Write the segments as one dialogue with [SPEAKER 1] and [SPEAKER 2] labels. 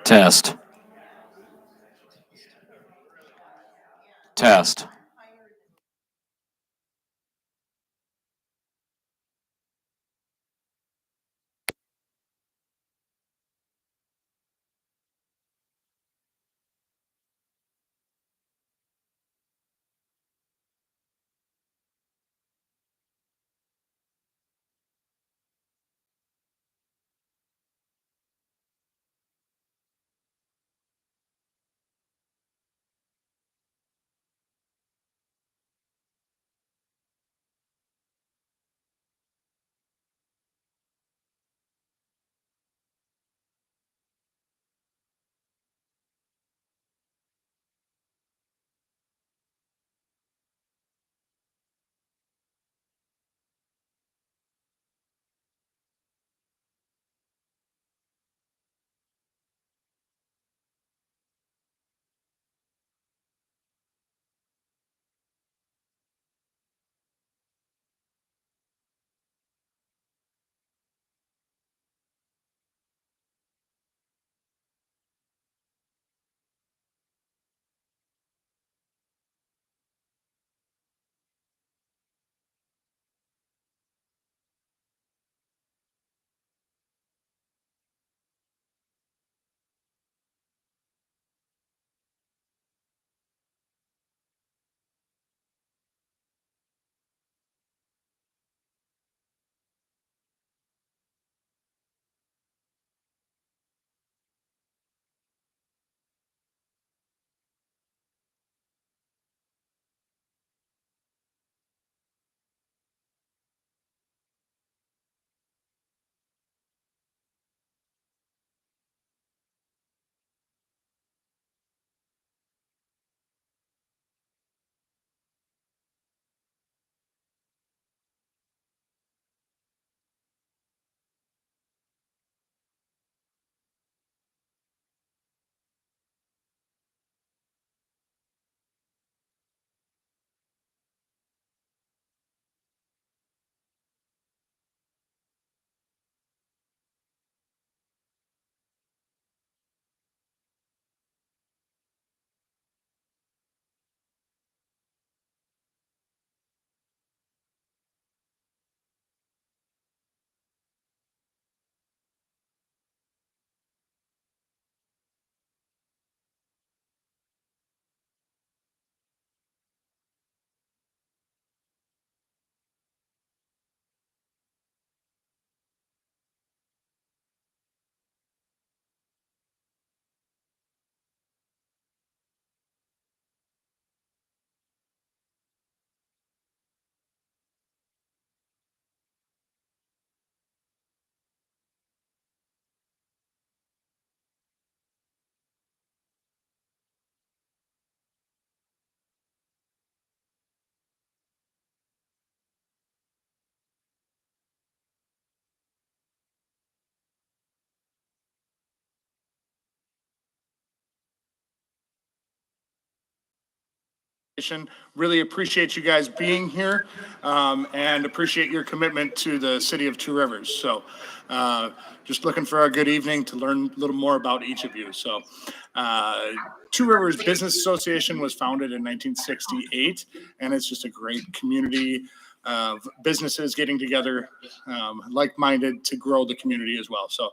[SPEAKER 1] Test. Test.
[SPEAKER 2] Really appreciate you guys being here, and appreciate your commitment to the city of Two Rivers. So just looking for a good evening to learn a little more about each of you. So Two Rivers Business Association was founded in 1968, and it's just a great community of businesses getting together, like-minded to grow the community as well. So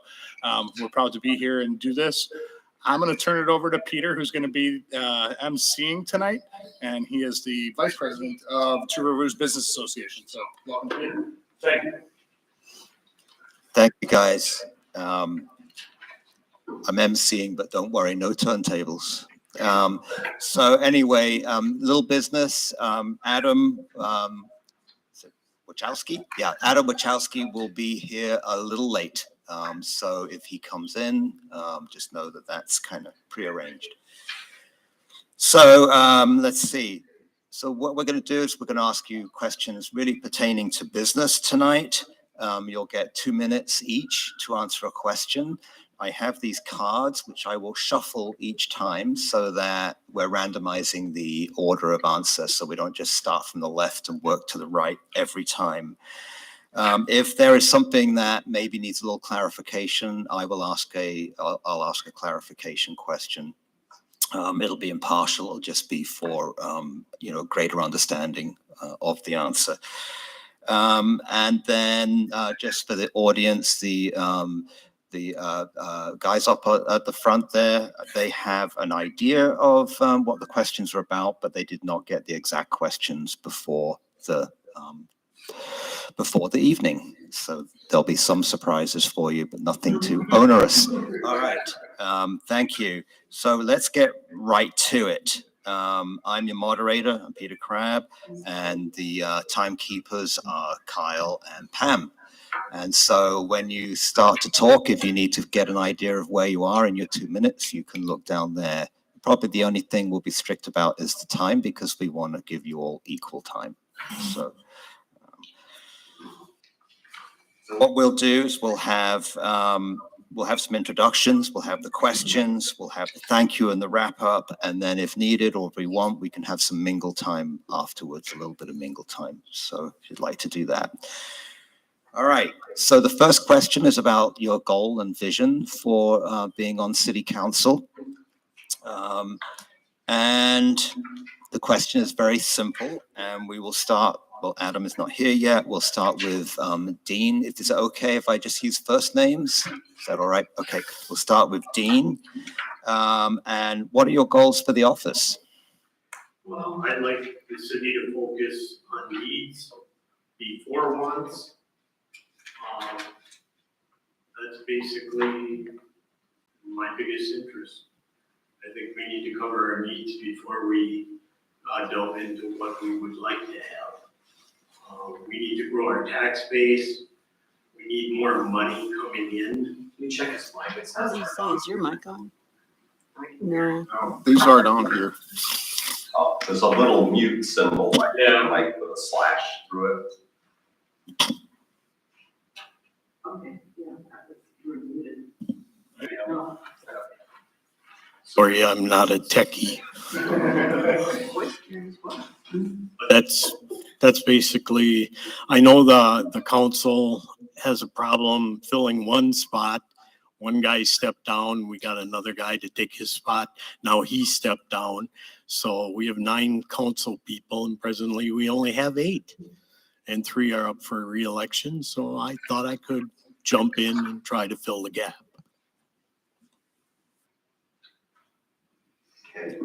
[SPEAKER 2] we're proud to be here and do this. I'm going to turn it over to Peter, who's going to be emceeing tonight, and he is the vice president of Two Rivers Business Association. So, welcome, Peter. Thank you.
[SPEAKER 3] Thank you, guys. I'm emceeing, but don't worry, no turntables. So anyway, little business. Adam Wachowski. Yeah, Adam Wachowski will be here a little late. So if he comes in, just know that that's kind of prearranged. So let's see. So what we're going to do is we're going to ask you questions really pertaining to business tonight. You'll get 2 minutes each to answer a question. I have these cards, which I will shuffle each time so that we're randomizing the order of answer, so we don't just start from the left and work to the right every time. If there is something that maybe needs a little clarification, I'll ask a clarification question. It'll be impartial. It'll just be for, greater understanding of the answer. And then just for the audience, the guys up at the front there, they have an idea of what the questions are about, but they did not get the exact questions before the evening. So there'll be some surprises for you, but nothing too onerous. All right. Thank you. So let's get right to it. I'm your moderator, I'm Peter Crabb, and the timekeepers are Kyle and Pam. And so when you start to talk, if you need to get an idea of where you are in your 2 minutes, you can look down there. Probably the only thing we'll be strict about is the time, because we want to give you all equal time. So what we'll do is we'll have some introductions, we'll have the questions, we'll have the thank you and the wrap up, and then if needed or if we want, we can have some mingle time afterwards, a little bit of mingle time. So if you'd like to do that. All right, so the first question is about your goal and vision for being on City Council. And the question is very simple, and we will start. Well, Adam is not here yet. We'll start with Dean. Is it okay if I just use first names? Is that all right? Okay, we'll start with Dean. And what are your goals for the office?
[SPEAKER 1] Well, I'd like the city to focus on needs before wants. That's basically my biggest interest. I think we need to cover our needs before we delve into what we would like to have. We need to grow our tax base. We need more money coming in. Can you check his mic?
[SPEAKER 4] I was gonna say, is your mic on? No.
[SPEAKER 5] These aren't on here.
[SPEAKER 6] Oh, there's a little mute symbol, like, like with a slash through it.
[SPEAKER 4] Okay, yeah, you were muted. No.
[SPEAKER 7] Sorry, I'm not a techie. That's basically, I know the council has a problem filling one spot. One guy stepped down, we got another guy to take his spot. Now he stepped down. So we have 9 council people and presently we only have 8. And 3 are up for re-election. So I thought I could jump in and try to fill the gap.
[SPEAKER 3] Okay.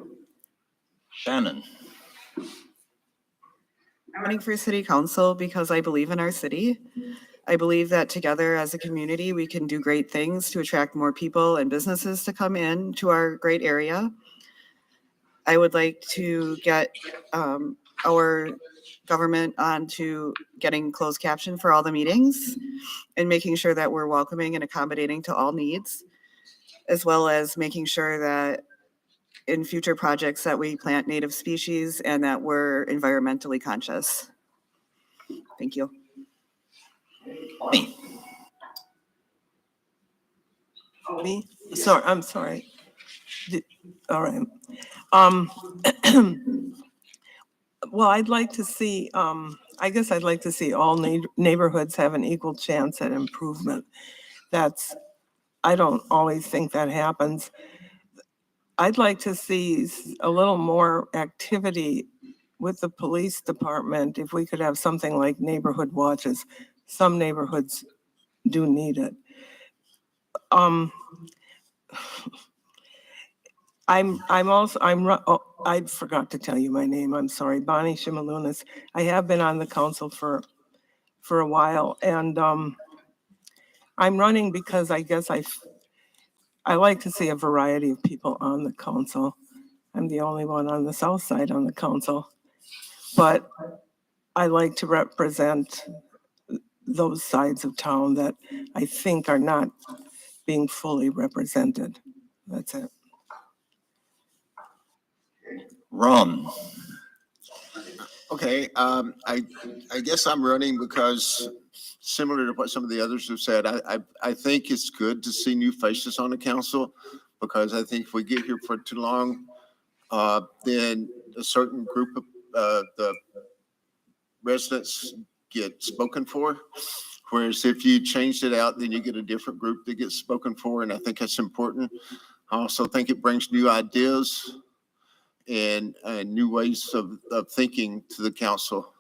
[SPEAKER 3] Shannon.
[SPEAKER 8] I'm running for city council because I believe in our city. I believe that together as a community, we can do great things to attract more people and businesses to come in to our great area. I would like to get our government onto getting closed caption for all the meetings and making sure that we're welcoming and accommodating to all needs, as well as making sure that in future projects that we plant native species and that we're environmentally conscious. Thank you.
[SPEAKER 4] Me? Sorry, I'm sorry. All right. Well, I'd like to see, I guess I'd like to see all neighborhoods have an equal chance at improvement. I don't always think that happens. I'd like to see a little more activity with the police department. If we could have something like neighborhood watches, some neighborhoods do need it. I forgot to tell you my name. I'm sorry, Bonnie Shimalunas. I have been on the council for a while, and I'm running because I guess I like to see a variety of people on the council. I'm the only one on the south side on the council, but I like to represent those sides of town that I think are not being fully represented. That's it.
[SPEAKER 3] Ron.
[SPEAKER 5] Okay, I guess I'm running because similar to what some of the others have said, I think it's good to see new faces on the council, because I think if we get here for too long, then a certain group of the residents get spoken for. Whereas if you changed it out, then you get a different group that gets spoken for, and I think that's important. I also think it brings new ideas and new ways of thinking to the council.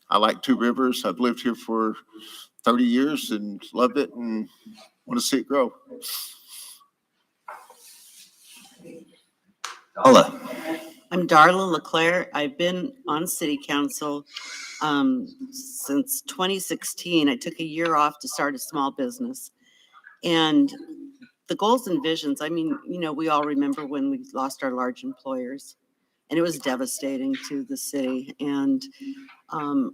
[SPEAKER 5] I like Two Rivers. I've lived here for 30 years and loved it and want to see it grow.
[SPEAKER 3] Darla.
[SPEAKER 9] I'm Darla Leclerc. I've been on city council since 2016. I took a year off to start a small business. And the goals and visions, I mean, you know, we all remember when we lost our large employers, and it was devastating to the city. And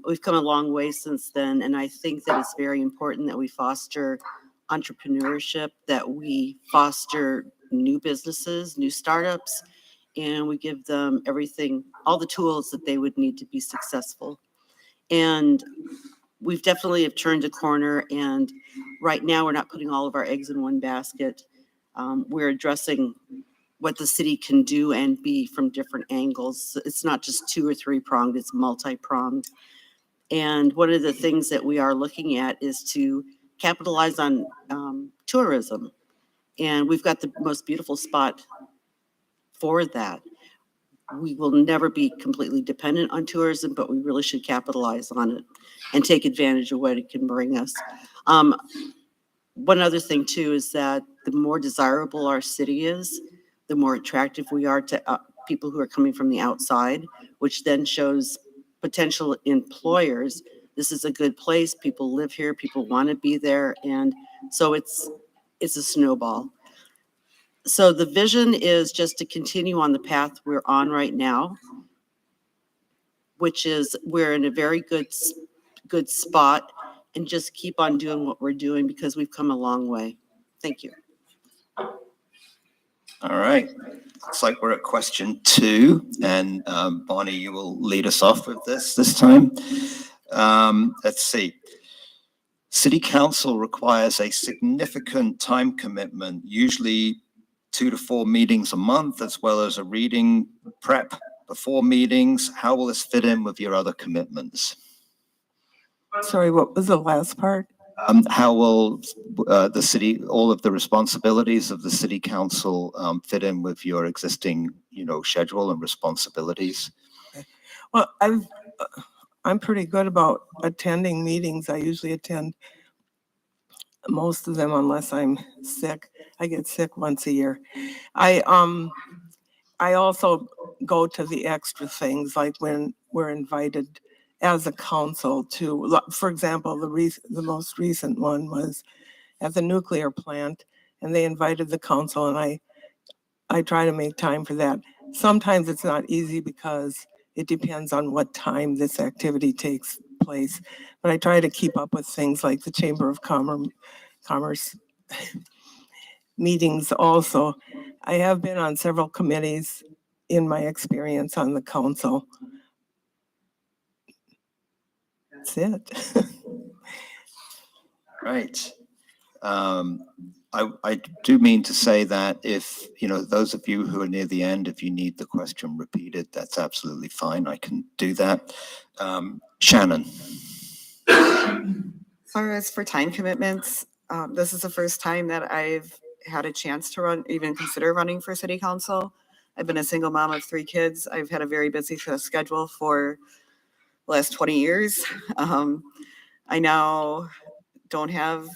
[SPEAKER 9] we've come a long way since then. And I think that it's very important that we foster entrepreneurship, that we foster new businesses, new startups, and we give them everything, all the tools that they would need to be successful. And we've definitely have turned a corner, and right now we're not putting all of our eggs in one basket. We're addressing what the city can do and be from different angles. It's not just 2 or 3 pronged, it's multi-pronged. And one of the things that we are looking at is to capitalize on tourism. And we've got the most beautiful spot for that. We will never be completely dependent on tourism, but we really should capitalize on it and take advantage of what it can bring us. One other thing too is that the more desirable our city is, the more attractive we are to people who are coming from the outside, which then shows potential employers. This is a good place. People live here. People want to be there. And so it's a snowball. So the vision is just to continue on the path we're on right now, which is we're in a very good spot, and just keep on doing what we're doing because we've come a long way. Thank you.
[SPEAKER 3] All right. Looks like we're at question 2, and Bonnie, you will lead us off with this time. Let's see. City council requires a significant time commitment, usually 2 to 4 meetings a month, as well as a reading prep before meetings. How will this fit in with your other commitments?
[SPEAKER 4] Sorry, what was the last part?
[SPEAKER 3] How will the city, all of the responsibilities of the city council fit in with your existing, schedule and responsibilities?
[SPEAKER 4] Well, I'm pretty good about attending meetings. I usually attend most of them unless I'm sick. I get sick once a year. I also go to the extra things, like when we're invited as a council to, for example, the most recent one was at the nuclear plant, and they invited the council, and I try to make time for that. Sometimes it's not easy because it depends on what time this activity takes place, but I try to keep up with things like the Chamber of Commerce meetings also. I have been on several committees in my experience on the council. That's it.
[SPEAKER 3] Right. I do mean to say that if, those of you who are near the end, if you need the question repeated, that's absolutely fine. I can do that. Shannon.
[SPEAKER 8] As far as for time commitments, this is the first time that I've had a chance to even consider running for city council. I've been a single mom of 3 kids. I've had a very busy schedule for the last 20 years. I now don't have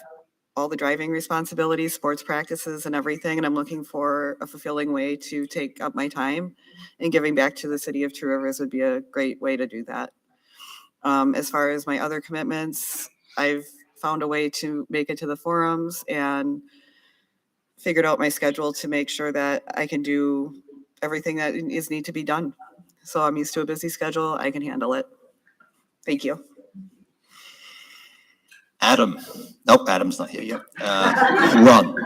[SPEAKER 8] all the driving responsibilities, sports practices and everything, and I'm looking for a fulfilling way to take up my time, and giving back to the city of Two Rivers would be a great way to do that. As far as my other commitments, I've found a way to make it to the forums and figured out my schedule to make sure that I can do everything that is need to be done. So I'm used to a busy schedule. I can handle it. Thank you.
[SPEAKER 3] Adam. Nope, Adam's not here yet. Ron.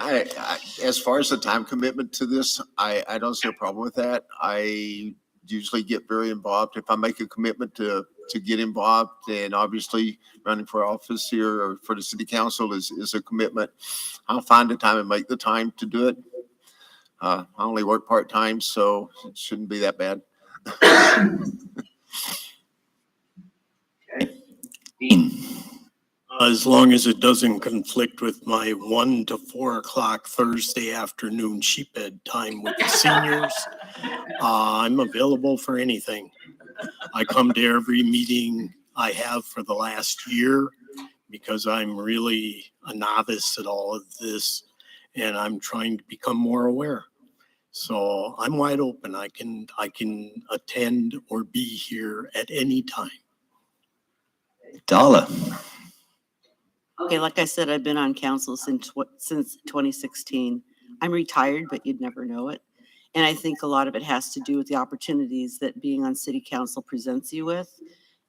[SPEAKER 5] As far as the time commitment to this, I don't see a problem with that. I usually get very involved. If I make a commitment to get involved, and obviously running for office here or for the city council is a commitment, I'll find the time and make the time to do it. I only work part-time, so it shouldn't be that bad.
[SPEAKER 7] As long as it doesn't conflict with my 1 to 4 o'clock Thursday afternoon sheephead time with the seniors, I'm available for anything. I come to every meeting I have for the last year because I'm really a novice at all of this and I'm trying to become more aware. So I'm wide open. I can attend or be here at any time.
[SPEAKER 3] Darla.
[SPEAKER 9] Okay, like I said, I've been on council since 2016. I'm retired, but you'd never know it. And I think a lot of it has to do with the opportunities that being on city council presents you with.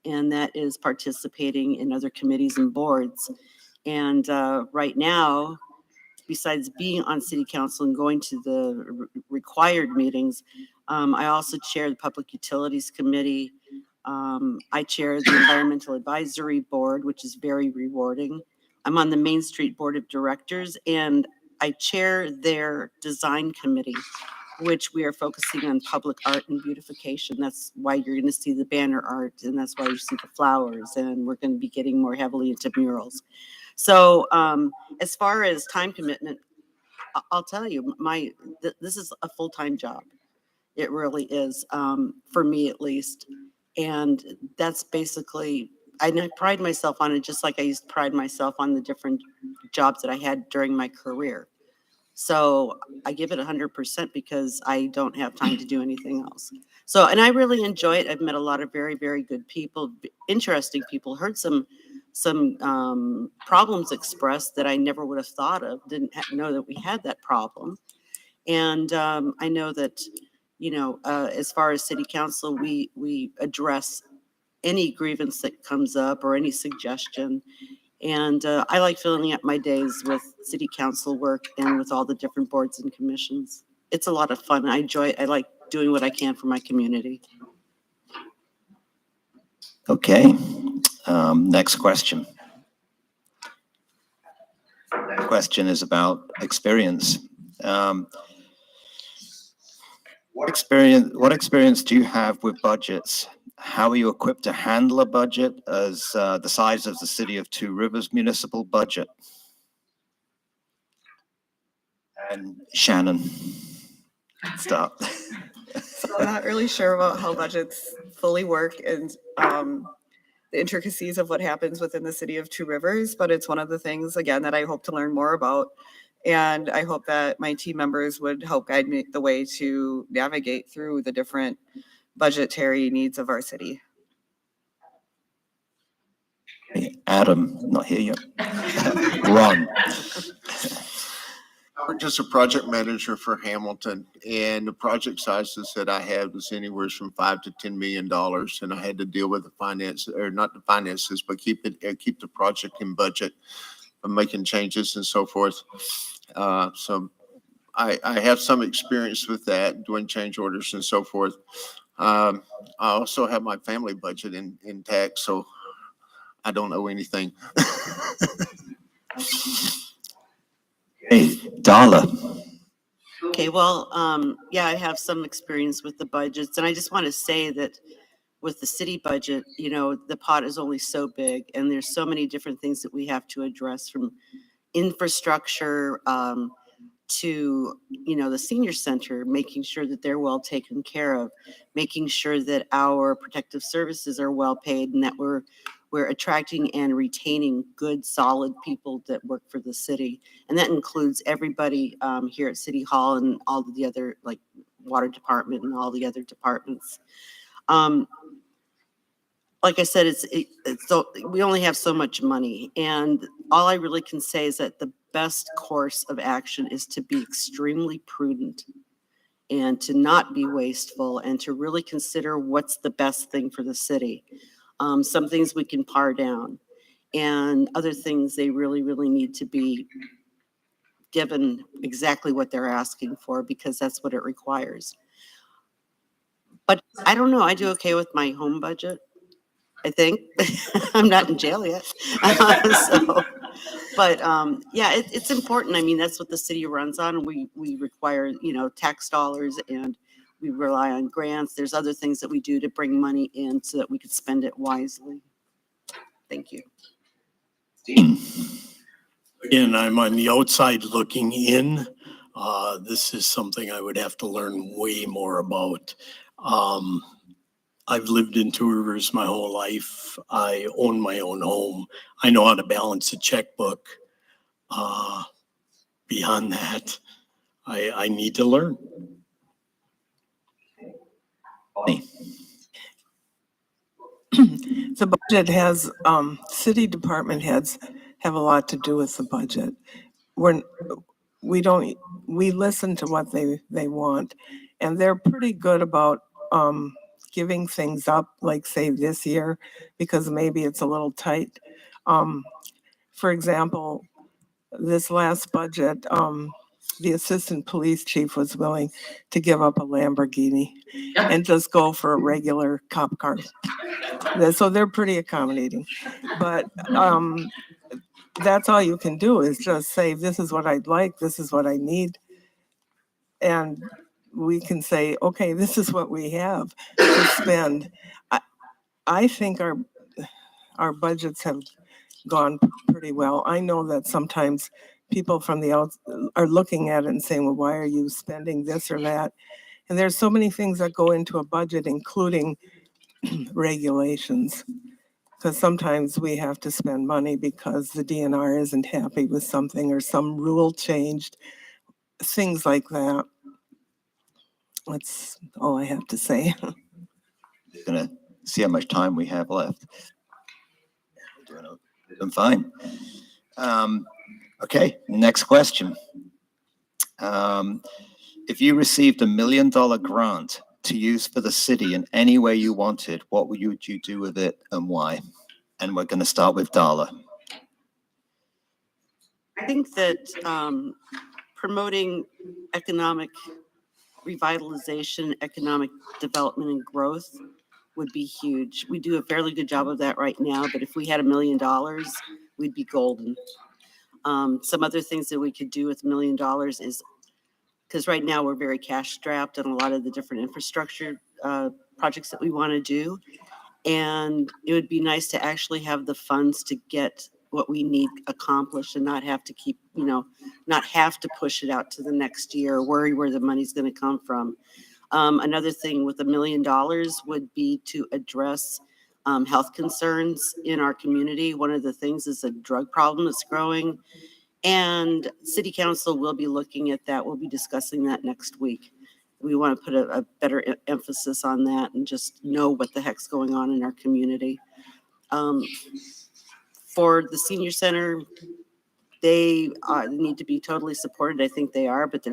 [SPEAKER 9] And that is participating in other committees and boards. And right now, besides being on city council and going to the required meetings, I also chair the Public Utilities Committee. I chair the Environmental Advisory Board, which is very rewarding. I'm on the Main Street Board of Directors, and I chair their design committee, which we are focusing on public art and beautification. That's why you're going to see the banner art, and that's why you see the flowers, and we're going to be getting more heavily into murals. So as far as time commitment, I'll tell you, this is a full-time job. It really is, for me at least. And that's basically, I pride myself on it just like I used to pride myself on the different jobs that I had during my career. So I give it 100% because I don't have time to do anything else. So, and I really enjoy it. I've met a lot of very, very good people, interesting people, heard some problems expressed that I never would have thought of, didn't know that we had that problem. And I know that, you know, as far as city council, we address any grievance that comes up or any suggestion. And I like filling up my days with city council work and with all the different boards and commissions. It's a lot of fun. I enjoy it. I like doing what I can for my community.
[SPEAKER 3] Okay. Next question. Next question is about experience. What experience do you have with budgets? How are you equipped to handle a budget as the size of the City of Two Rivers municipal budget? And Shannon, stop.
[SPEAKER 8] So I'm not really sure about how budgets fully work and the intricacies of what happens within the city of Two Rivers, but it's one of the things, again, that I hope to learn more about. And I hope that my team members would help guide me the way to navigate through the different budgetary needs of our city.
[SPEAKER 3] Adam, not here yet. Ron.
[SPEAKER 5] I'm just a project manager for Hamilton, and the project sizes that I had was anywhere from $5 to $10 million, and I had to deal with the finance, or not the finances, but keep the project in budget, making changes and so forth. So I have some experience with that, doing change orders and so forth. I also have my family budget intact, so I don't owe anything.
[SPEAKER 3] Hey, Darla.
[SPEAKER 9] Okay, well, yeah, I have some experience with the budgets, and I just want to say that with the city budget, you know, the pot is only so big, and there's so many different things that we have to address, from infrastructure to, you know, the senior center, making sure that they're well taken care of, making sure that our protective services are well paid, and that we're attracting and retaining good, solid people that work for the city. And that includes everybody here at City Hall and all of the other, like, water department and all the other departments. Like I said, we only have so much money, and all I really can say is that the best course of action is to be extremely prudent and to not be wasteful and to really consider what's the best thing for the city. Some things we can par down, and other things they really, really need to be given exactly what they're asking for, because that's what it requires. But I don't know, I do okay with my home budget, I think. I'm not in jail yet. But yeah, it's important. I mean, that's what the city runs on. We require, you know, tax dollars, and we rely on grants. There's other things that we do to bring money in so that we could spend it wisely. Thank you.
[SPEAKER 3] Dean.
[SPEAKER 7] Again, I'm on the outside looking in. This is something I would have to learn way more about. I've lived in Two Rivers my whole life. I own my own home. I know how to balance a checkbook. Beyond that, I need to learn.
[SPEAKER 3] Bonnie.
[SPEAKER 4] The budget has, city department heads have a lot to do with the budget. We listen to what they want, and they're pretty good about, giving things up, like say this year, because maybe it's a little tight. For example, this last budget, the assistant police chief was willing to give up a Lamborghini and just go for a regular cop car. So they're pretty accommodating. But that's all you can do is just say, this is what I'd like, this is what I need. And we can say, okay, this is what we have to spend. I think our budgets have gone pretty well. I know that sometimes people from the out are looking at it and saying, well, why are you spending this or that? And there's so many things that go into a budget, including regulations. Because sometimes we have to spend money because the DNR isn't happy with something or some rule changed, things like that. That's all I have to say.
[SPEAKER 3] Gonna see how much time we have left. I'm fine. Okay, next question. If you received $1 million grant to use for the city in any way you wanted, what would you do with it and why? And we're going to start with Darla.
[SPEAKER 9] I think that promoting economic revitalization, economic development and growth would be huge. We do a fairly good job of that right now, but if we had $1 million, we'd be golden. Some other things that we could do with $1 million is, because right now we're very cash strapped on a lot of the different infrastructure projects that we want to do. And it would be nice to actually have the funds to get what we need accomplished and not have to keep, not have to push it out to the next year or worry where the money's going to come from. Another thing with $1 million would be to address health concerns in our community. One of the things is a drug problem that's growing, and City Council will be looking at that. We'll be discussing that next week. We want to put a better emphasis on that and just know what the heck's going on in our community. For the senior center, they need to be totally supported. I think they are, but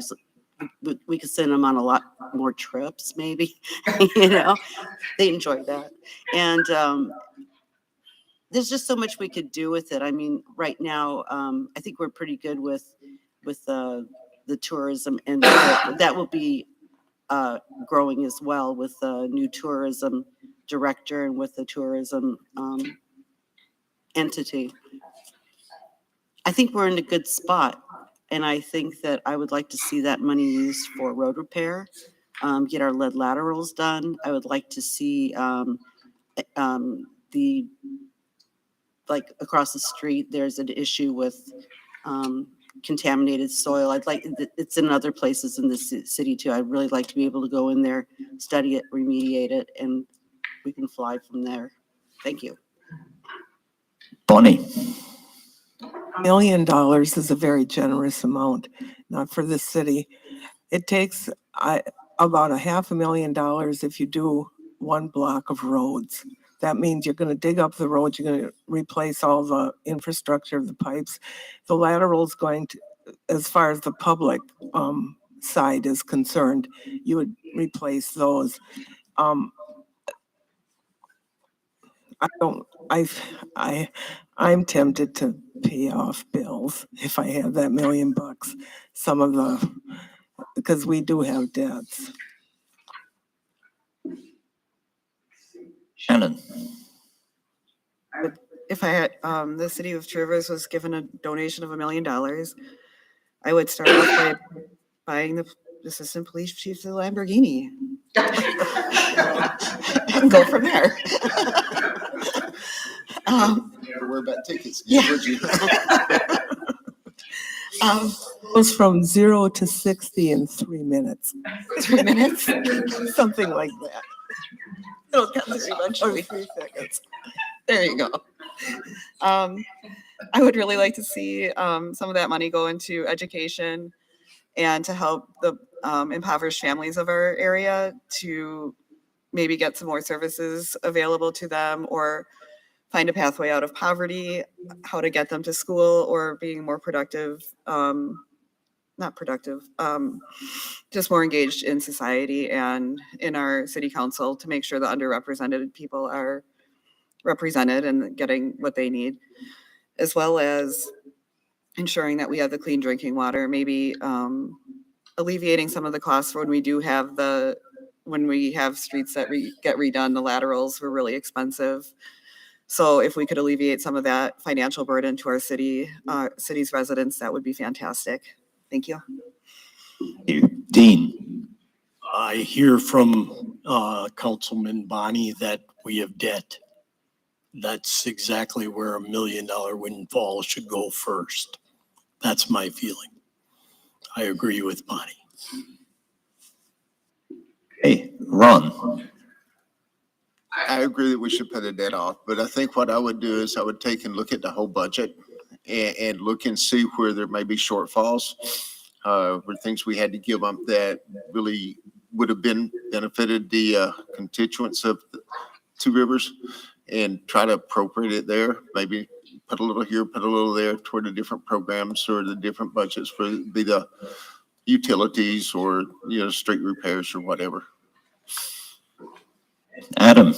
[SPEAKER 9] we could send them on a lot more trips, maybe. They enjoy that. And there's just so much we could do with it. I mean, right now, I think we're pretty good with the tourism, and that will be growing as well with the new tourism director and with the tourism entity. I think we're in a good spot. And I think that I would like to see that money used for road repair, get our lead laterals done. I would like to see like across the street, there's an issue with contaminated soil. It's in other places in the city too. I'd really like to be able to go in there, study it, remediate it, and we can fly from there. Thank you.
[SPEAKER 3] Bonnie.
[SPEAKER 4] $1 million is a very generous amount, not for the city. It takes about $500,000 if you do one block of roads. That means you're going to dig up the road, you're going to replace all the infrastructure, the pipes. The lateral's going to, as far as the public side is concerned, you would replace those. I'm tempted to pay off bills if I have that $1 million. Some of because we do have debts.
[SPEAKER 3] Shannon.
[SPEAKER 8] If I had, the city of Two Rivers was given a donation of $1 million, I would start off by buying the assistant police chief the Lamborghini. And go from there.
[SPEAKER 5] to worry about tickets, would you?
[SPEAKER 4] Goes from 0 to 60 in 3 minutes.
[SPEAKER 8] 3 minutes?
[SPEAKER 4] Something like that.
[SPEAKER 8] It'll get there
[SPEAKER 4] Or
[SPEAKER 8] eventually.
[SPEAKER 4] 3 seconds.
[SPEAKER 8] There you go. I would really like to see some of that money go into education and to help the impoverished families of our area to maybe get some more services available to them or find a pathway out of poverty, how to get them to school or being more productive, not productive, just more engaged in society and in our city council to make sure the underrepresented people are represented and getting what they need, as well as ensuring that we have the clean drinking water, maybe alleviating some of the costs when we have streets that get redone, the laterals were really expensive. So if we could alleviate some of that financial burden to our city's residents, that would be fantastic. Thank you.
[SPEAKER 3] Dean?
[SPEAKER 7] I hear from Councilman Bonnie that we have debt. That's exactly where $1 million windfall should go first. That's my feeling. I agree with Bonnie.
[SPEAKER 3] Hey, Ron?
[SPEAKER 5] I agree that we should pay the debt off, but I think what I would do is I would take and look at the whole budget and look and see where there may be shortfalls, where things we had to give up that really would have benefited the constituents of Two Rivers, and try to appropriate it there. Maybe put a little here, put a little there toward the different programs or the different budgets for be the utilities or, street repairs or whatever.
[SPEAKER 3] Adam?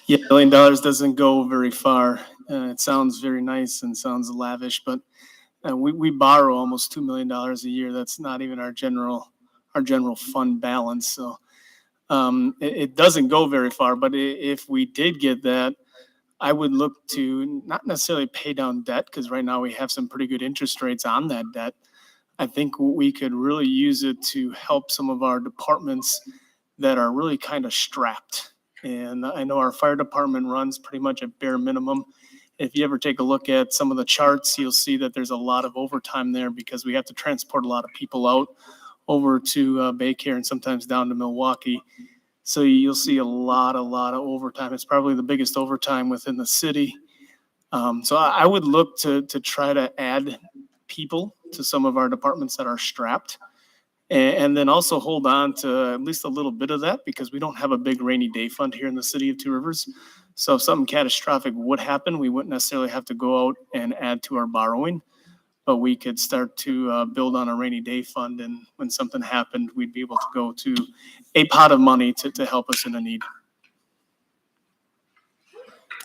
[SPEAKER 10] Yeah, $1 million doesn't go very far. It sounds very nice and sounds lavish, but we borrow almost $2 million a year. That's not even our general fund balance. So it doesn't go very far. But if we did get that, I would look to not necessarily pay down debt, because right now we have some pretty good interest rates on that debt. I think we could really use it to help some of our departments that are really kind of strapped. And I know our fire department runs pretty much at bare minimum. If you ever take a look at some of the charts, you'll see that there's a lot of overtime there because we have to transport a lot of people out over to Baycare and sometimes down to Milwaukee. So you'll see a lot of overtime. It's probably the biggest overtime within the city. So I would look to try to add people to some of our departments that are strapped. And then also hold on to at least a little bit of that, because we don't have a big rainy day fund here in the city of Two Rivers. So if something catastrophic would happen, we wouldn't necessarily have to go out and add to our borrowing, but we could start to build on a rainy day fund. And when something happened, we'd be able to go to a pot of money to help us in a need.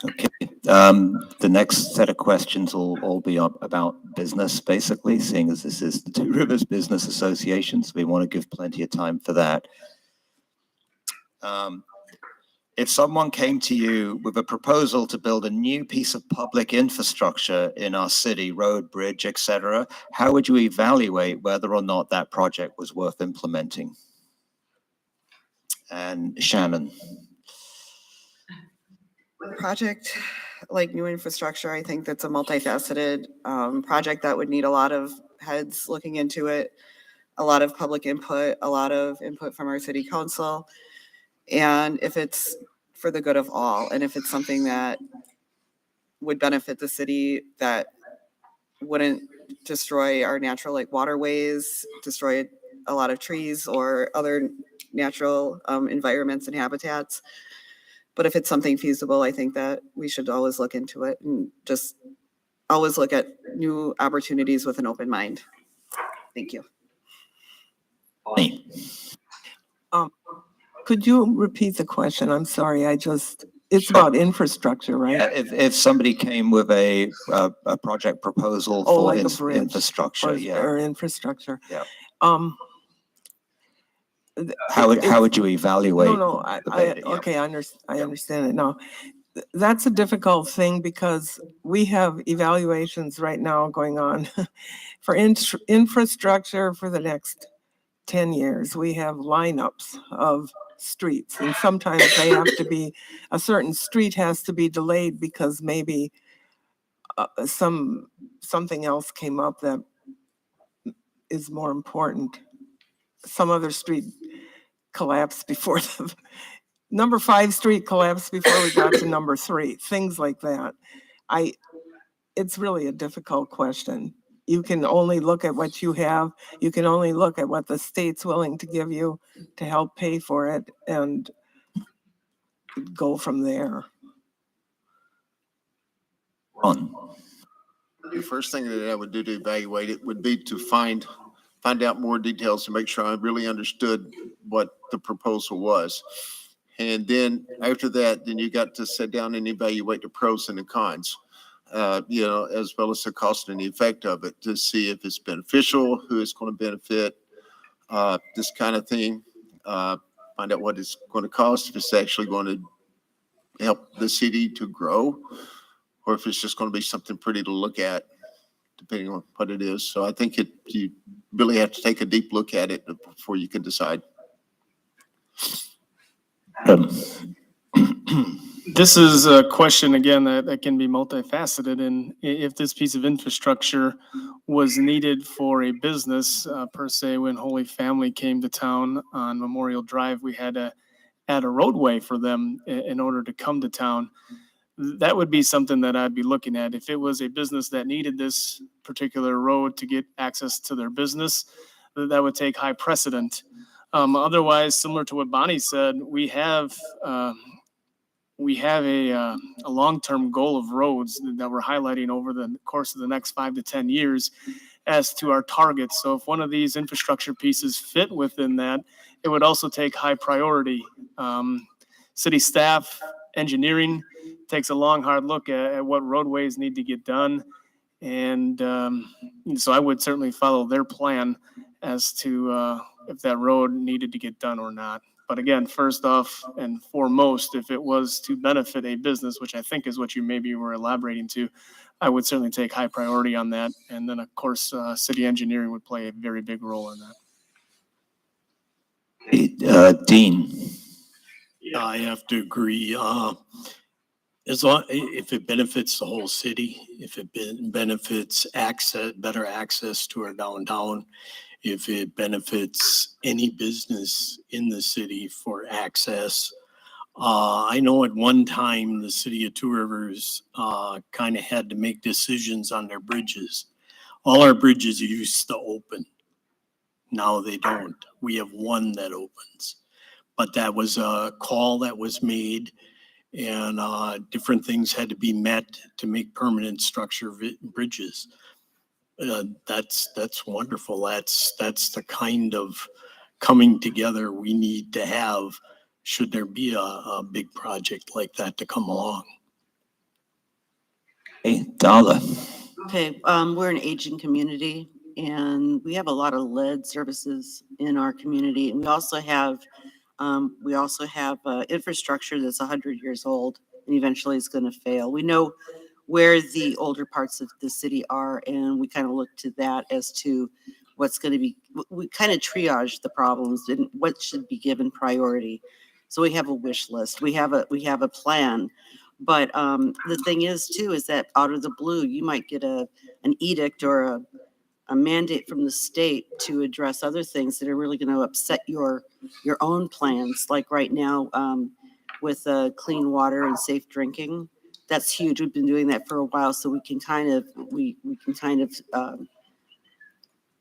[SPEAKER 3] Okay. The next set of questions will all be about business, basically, seeing as this is the Two Rivers Business Association, so we want to give plenty of time for that. If someone came to you with a proposal to build a new piece of public infrastructure in our city, road, bridge, etc., how would you evaluate whether or not that project was worth implementing? And Shannon?
[SPEAKER 8] With a project like new infrastructure, I think that's a multifaceted project that would need a lot of heads looking into it, a lot of public input, a lot of input from our city council. And if it's for the good of all, and if it's something that would benefit the city, that wouldn't destroy our natural waterways, destroy a lot of trees or other natural environments and habitats. But if it's something feasible, I think that we should always look into it and just always look at new opportunities with an open mind. Thank you.
[SPEAKER 4] Could you repeat the question? I'm sorry. It's about infrastructure, right?
[SPEAKER 3] If somebody came with a project proposal for
[SPEAKER 4] like a bridge
[SPEAKER 3] infrastructure,
[SPEAKER 4] or infrastructure.
[SPEAKER 3] Yeah.
[SPEAKER 4] Th-
[SPEAKER 3] How
[SPEAKER 4] it's-
[SPEAKER 3] would you evaluate?
[SPEAKER 4] No, I understand it now. That's a difficult thing because we have evaluations right now going on for infrastructure for the next 10 years. We have lineups of streets, and sometimes they have to be, a certain street has to be delayed because maybe something else came up that is more important. Some other street collapsed before number 5 street collapsed before we got to number 3, things like that. It's really a difficult question. You can only look at what you have. You can only look at what the state's willing to give you to help pay for it and go from there.
[SPEAKER 3] Ron?
[SPEAKER 5] The first thing that I would do to evaluate it would be to find out more details to make sure I really understood what the proposal was. And then after that, then you got to sit down and evaluate the pros and the cons, as well as the cost and the effect of it to see if it's beneficial, who it's going to benefit, this kind of thing. Find out what it's going to cost, if it's actually going to help the city to grow, or if it's just going to be something pretty to look at, depending on what it is. So I think you really have to take a deep look at it before you can decide.
[SPEAKER 10] This is a question, again, that can be multifaceted. And if this piece of infrastructure was needed for a business, per se, when Holy Family came to town on Memorial Drive, we had to add a roadway for them in order to come to town. That would be something that I'd be looking at. If it was a business that needed this particular road to get access to their business, that would take high precedent. Otherwise, similar to what Bonnie said, we have a long-term goal of roads that we're highlighting over the course of the next 5 to 10 years as to our targets. So if one of these infrastructure pieces fit within that, it would also take high priority. City staff, engineering takes a long, hard look at what roadways need to get done. And so I would certainly follow their plan as to if that road needed to get done or not. But again, first off and foremost, if it was to benefit a business, which I think is what you maybe were elaborating to, I would certainly take high priority on that. And then, of course, city engineering would play a very big role in that.
[SPEAKER 3] Dean?
[SPEAKER 7] I have to agree. As long, if it benefits the whole city, if it benefits better access to our downtown, if it benefits any business in the city for access. I know at one time the city of Two Rivers kind of had to make decisions on their bridges. All our bridges used to open. Now they don't. We have one that opens. But that was a call that was made, and different things had to be met to make permanent structure bridges. That's wonderful. That's the kind of coming together we need to have should there be a big project like that to come along.
[SPEAKER 3] Hey, Darla?
[SPEAKER 9] Okay, we're an aging community and we have a lot of lead services in our community. And we also have infrastructure that's 100 years old and eventually is going to fail. We know where the older parts of the city are, and we kind of look to that as to what's going to be, we kind of triage the problems and what should be given priority. So we have a wish list, we have a plan. But the thing is too, is that out of the blue, you might get an edict or a mandate from the state to address other things that are really going to upset your own plans. Like right now with clean water and safe drinking, that's huge. We've been doing that for a while, so we can kind of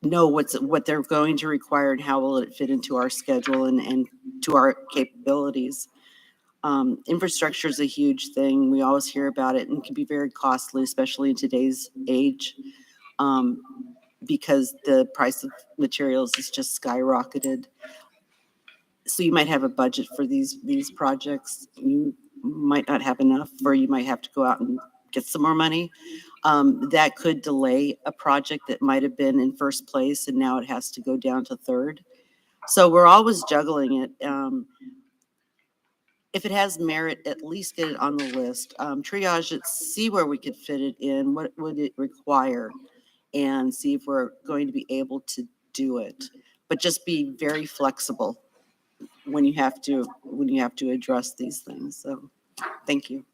[SPEAKER 9] know what they're going to require and how will it fit into our schedule and to our capabilities. Infrastructure is a huge thing. We always hear about it and can be very costly, especially in today's age, because the price of materials has just skyrocketed. So you might have a budget for these projects. You might not have enough, or you might have to go out and get some more money. That could delay a project that might have been in first place and now it has to go down to third. So we're always juggling it. If it has merit, at least get it on the list. Triage it, see where we could fit it in, what would it require, and see if we're going to be able to do it. But just be very flexible when you have to address these things. So thank you.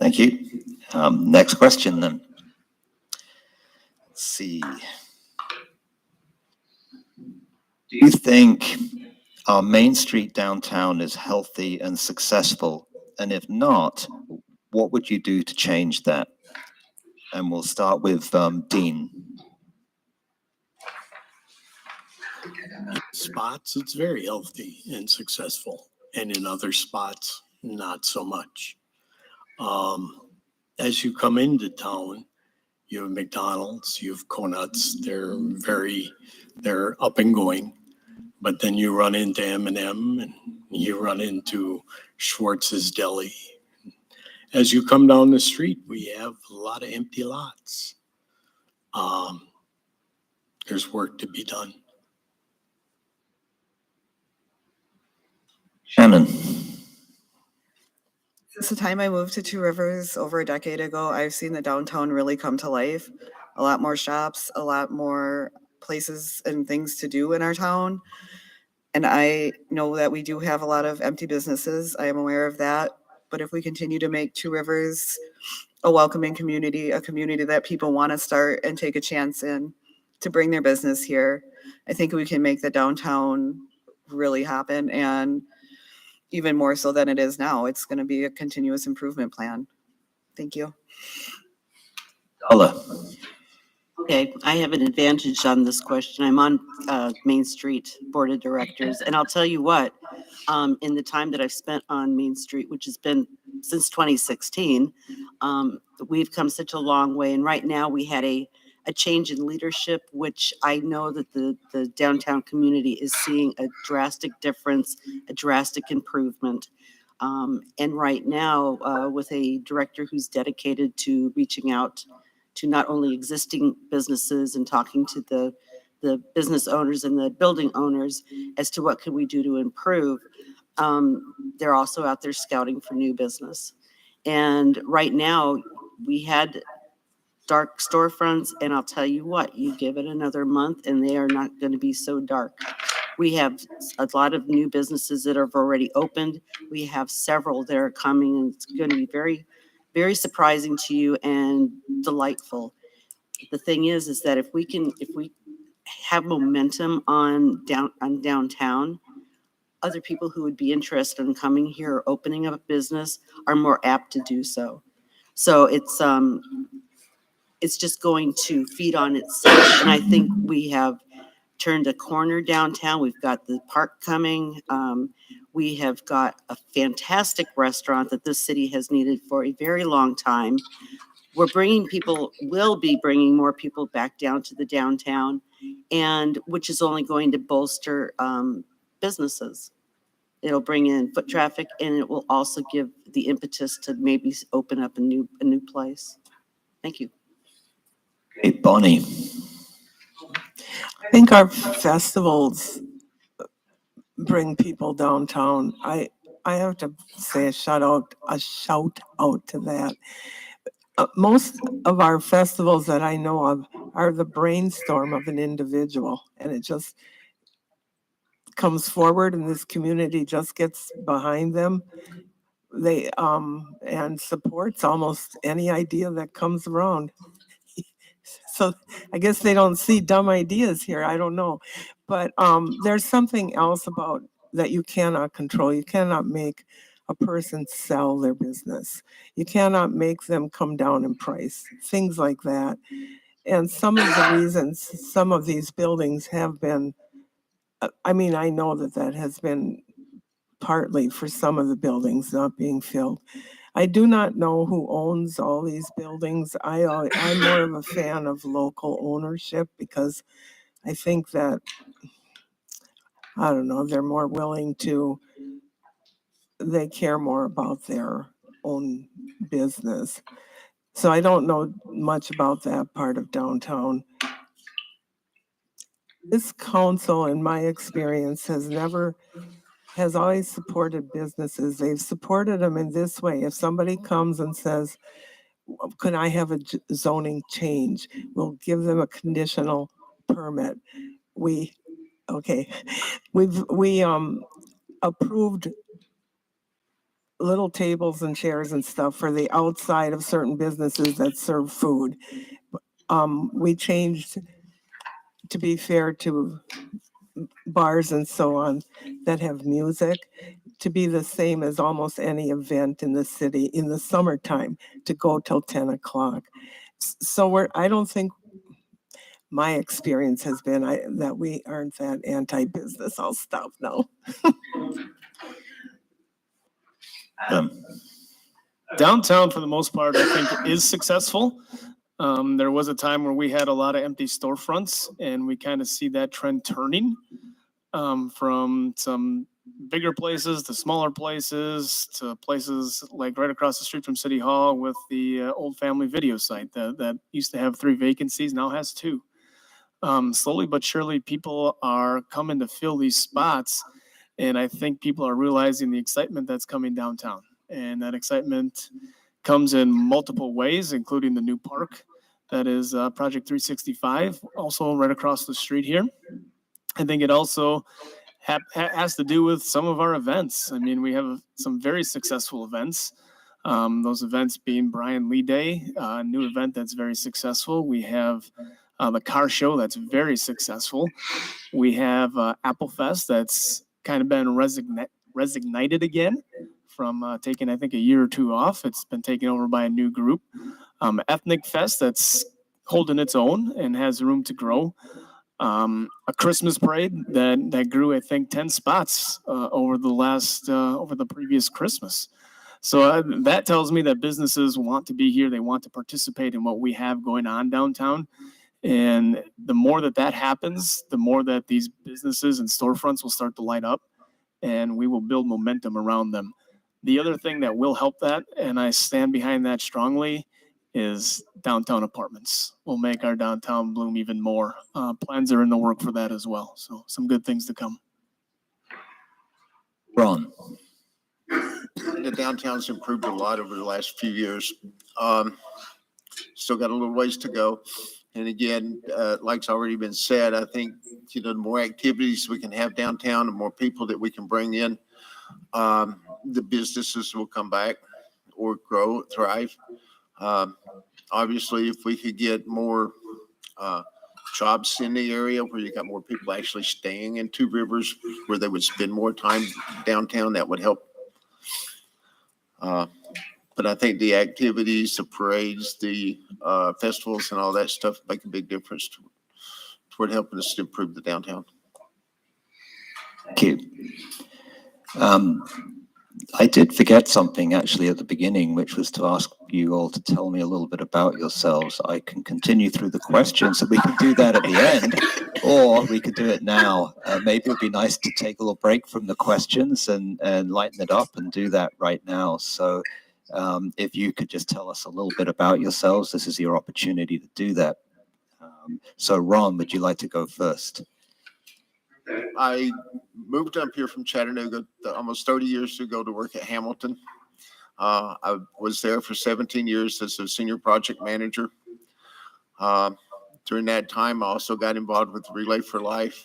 [SPEAKER 3] Thank you. Next question then. Let's see. Do you think our Main Street downtown is healthy and successful? And if not, what would you do to change that? And we'll start with Dean.
[SPEAKER 7] Spots, it's very healthy and successful, and in other spots, not so much. As you come into town, you have McDonald's, you have Conuts, they're up and going. But then you run into M&M and you run into Schwartz's Deli. As you come down the street, we have a lot of empty lots. There's work to be done.
[SPEAKER 3] Shannon.
[SPEAKER 8] Since the time I moved to Two Rivers over a decade ago, I've seen the downtown really come to life. A lot more shops, a lot more places and things to do in our town. And I know that we do have a lot of empty businesses. I am aware of that. But if we continue to make Two Rivers a welcoming community, a community that people want to start and take a chance in to bring their business here, I think we can make the downtown really happen. And even more so than it is now, it's going to be a continuous improvement plan. Thank you.
[SPEAKER 3] Darla.
[SPEAKER 9] Okay, I have an advantage on this question. I'm on Main Street Board of Directors, and I'll tell you what, in the time that I've spent on Main Street, which has been since 2016, we've come such a long way. And right now we had a change in leadership, which I know that the downtown community is seeing a drastic difference, a drastic improvement. And right now, with a director who's dedicated to reaching out to not only existing businesses and talking to the business owners and the building owners as to what can we do to improve, they're also out there scouting for new business. And right now, we had dark storefronts, and I'll tell you what, you give it another month and they are not going to be so dark. We have a lot of new businesses that have already opened. We have several that are coming, and it's going to be very, very surprising to you and delightful. The thing is that if we have momentum on downtown, other people who would be interested in coming here or opening up a business are more apt to do so. So it's just going to feed on itself. And I think we have turned a corner downtown. We've got the park coming. We have got a fantastic restaurant that this city has needed for a very long time. We'll be bringing more people back down to the downtown, and which is only going to bolster businesses. It'll bring in foot traffic, and it will also give the impetus to maybe open up a new place. Thank you.
[SPEAKER 3] Hey, Bonnie.
[SPEAKER 4] I think our festivals bring people downtown. I have to say a shout out to that. Most of our festivals that I know of are the brainstorm of an individual, and it just comes forward, and this community just gets behind them. They and supports almost any idea that comes around. So I guess they don't see dumb ideas here. I don't know. But there's something else about that you cannot control. You cannot make a person sell their business. You cannot make them come down in price, things like that. And some of the reasons some of these buildings have been, I mean, I know that has been partly for some of the buildings not being filled. I do not know who owns all these buildings. I'm more of a fan of local ownership because I think that, I don't know, they're more willing to, they care more about their own business. So I don't know much about that part of downtown. This council, in my experience, has always supported businesses. They've supported them in this way. If somebody comes and says, could I have a zoning change? We'll give them a conditional permit. We approved little tables and chairs and stuff for the outside of certain businesses that serve food. We changed, to be fair to bars and so on that have music, to be the same as almost any event in the city in the summertime, to go till 10 o'clock. So I don't think my experience has been that we aren't that anti-business. I'll stop now.
[SPEAKER 10] Downtown, for the most part, I think is successful. There was a time where we had a lot of empty storefronts, and we kind of see that trend turning from some bigger places to smaller places to places like right across the street from City Hall with the old family video site that used to have 3 vacancies, now has 2. Slowly but surely, people are coming to fill these spots, and I think people are realizing the excitement that's coming downtown. And that excitement comes in multiple ways, including the new park that is Project 365, also right across the street here. I think it also has to do with some of our events. I mean, we have some very successful events. Those events being Brian Lee Day, a new event that's very successful. We have the car show that's very successful. We have Apple Fest that's kind of been resignated again from taking, I think, a year or 2 off. It's been taken over by a new group. Ethnic Fest that's holding its own and has room to grow. A Christmas parade that grew, I think, 10 spots over the previous Christmas. So that tells me that businesses want to be here. They want to participate in what we have going on downtown. And the more that happens, the more that these businesses and storefronts will start to light up, and we will build momentum around them. The other thing that will help that, and I stand behind that strongly, is downtown apartments. We'll make our downtown bloom even more. Plans are in the work for that as well. So some good things to come.
[SPEAKER 3] Ron?
[SPEAKER 5] The downtown's improved a lot over the last few years. Still got a little ways to go. And again, like's already been said, I think, the more activities we can have downtown, the more people that we can bring in, the businesses will come back or grow, thrive. Obviously, if we could get more jobs in the area where you got more people actually staying in Two Rivers, where they would spend more time downtown, that would help. But I think the activities, the parades, the festivals and all that stuff make a big difference toward helping us to improve the downtown.
[SPEAKER 3] Thank you. I did forget something actually at the beginning, which was to ask you all to tell me a little bit about yourselves. I can continue through the questions, so we can do that at the end, or we could do it now. Maybe it would be nice to take a little break from the questions and lighten it up and do that right now. So if you could just tell us a little bit about yourselves, this is your opportunity to do that. So Ron, would you like to go first?
[SPEAKER 5] I moved up here from Chattanooga almost 30 years ago to work at Hamilton. I was there for 17 years as a senior project manager. During that time, I also got involved with Relay for Life,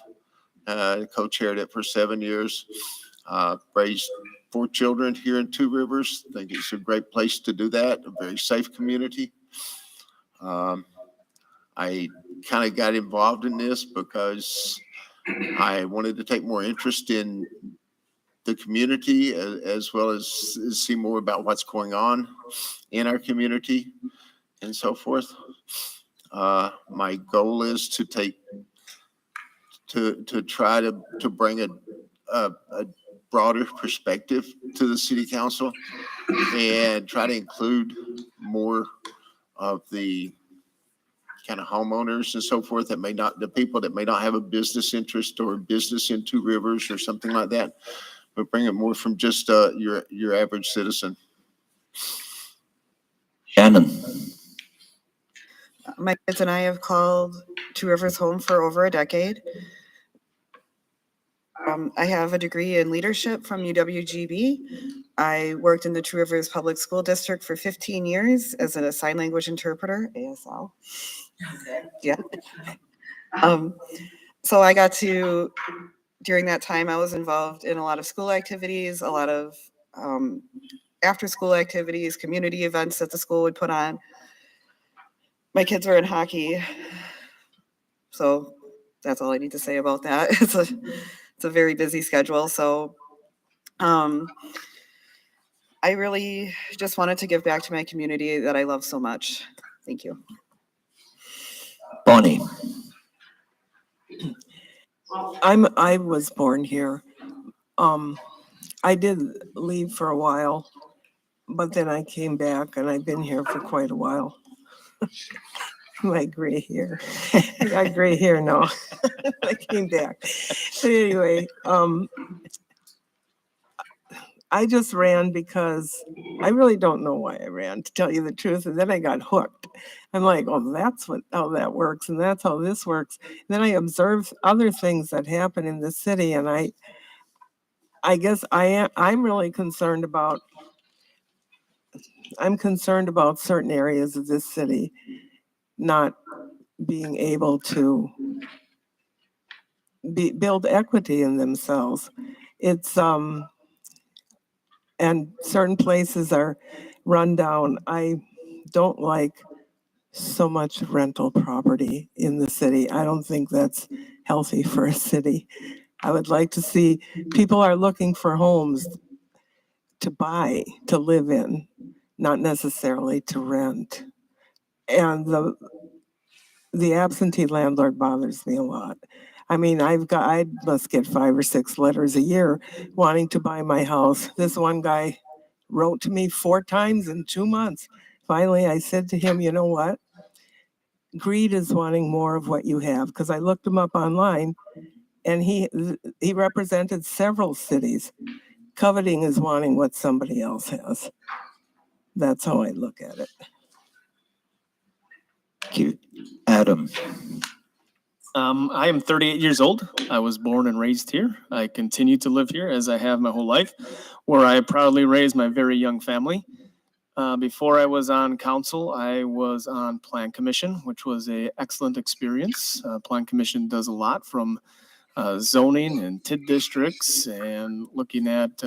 [SPEAKER 5] co-chaired it for 7 years, raised 4 children here in Two Rivers. I think it's a great place to do that, a very safe community. I kind of got involved in this because I wanted to take more interest in the community as well as see more about what's going on in our community and so forth. My goal is to try to bring a broader perspective to the city council and try to include more of the kind of homeowners and so forth the people that may not have a business interest or a business in Two Rivers or something like that, but bring it more from just your average citizen.
[SPEAKER 3] Shannon?
[SPEAKER 8] My kids and I have called Two Rivers home for over a decade. I have a degree in leadership from UWGB. I worked in the Two Rivers Public School District for 15 years as a sign language interpreter, ASL. Yeah. So I got to, during that time, I was involved in a lot of school activities, a lot of after-school activities, community events that the school would put on. My kids were in hockey. So that's all I need to say about that. It's a very busy schedule. So I really just wanted to give back to my community that I love so much. Thank you.
[SPEAKER 3] Bonnie.
[SPEAKER 4] I was born here. I did leave for a while, but then I came back and I've been here for quite a while. My gray hair. I got gray hair now. I came back. But anyway, I just ran because I really don't know why I ran, to tell you the truth. And then I got hooked. I'm like, oh, that's how that works. And that's how this works. And then I observed other things that happen in the city. And I guess I'm really concerned about, certain areas of this city not being able to build equity in themselves. It's, and certain places are run down. I don't like so much rental property in the city. I don't think that's healthy for a city. I would like to see, people are looking for homes to buy, to live in, not necessarily to rent. And the absentee landlord bothers me a lot. I mean, I must get 5 or 6 letters a year wanting to buy my house. This one guy wrote to me 4 times in 2 months. Finally, I said to him, you know what? Greed is wanting more of what you have, because I looked him up online and he represented several cities. Coveting is wanting what somebody else has. That's how I look at it.
[SPEAKER 3] Thank you. Adam.
[SPEAKER 10] I am 38 years old. I was born and raised here. I continue to live here as I have my whole life, where I proudly raised my very young family. Before I was on council, I was on Plan Commission, which was an excellent experience. Plan Commission does a lot from zoning and TID districts and looking at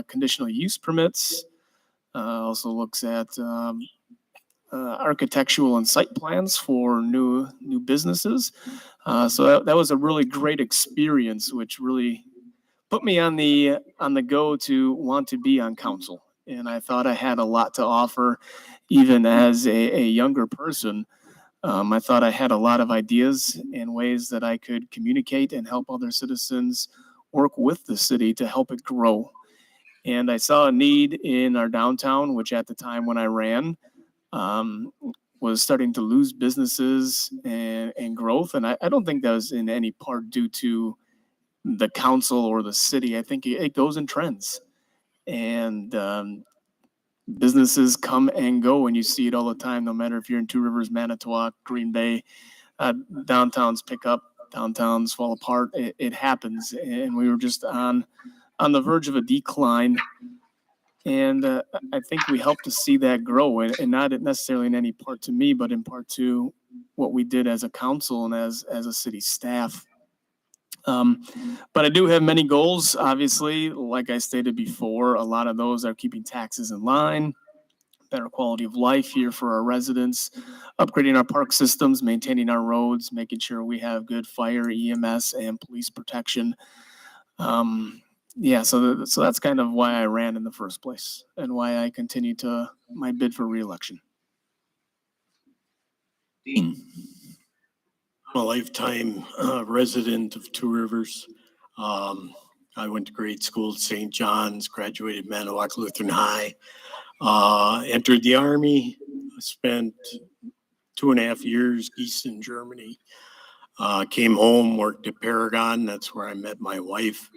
[SPEAKER 10] conditional use permits. Also looks at architectural and site plans for new businesses. So that was a really great experience, which really put me on the go to want to be on council. And I thought I had a lot to offer, even as a younger person. I thought I had a lot of ideas and ways that I could communicate and help other citizens work with the city to help it grow. And I saw a need in our downtown, which at the time when I ran, was starting to lose businesses and growth. And I don't think that was in any part due to the council or the city. I think it goes in trends. And businesses come and go, and you see it all the time, no matter if you're in Two Rivers, Manitowoc, Green Bay. Downtowns pick up, downtowns fall apart. It happens. And we were just on the verge of a decline. And I think we helped to see that grow, and not necessarily in any part to me, but in part to what we did as a council and as a city staff. But I do have many goals, obviously. Like I stated before, a lot of those are keeping taxes in line, better quality of life here for our residents, upgrading our park systems, maintaining our roads, making sure we have good fire, EMS, and police protection. Yeah, so that's kind of why I ran in the first place and why I continue to my bid for reelection.
[SPEAKER 3] Dean.
[SPEAKER 7] I'm a lifetime resident of Two Rivers. I went to grade school at St. John's, graduated Manitowoc Lutheran High, entered the Army, spent 2.5 years east in Germany. Came home, worked at Paragon. That's where I met my wife.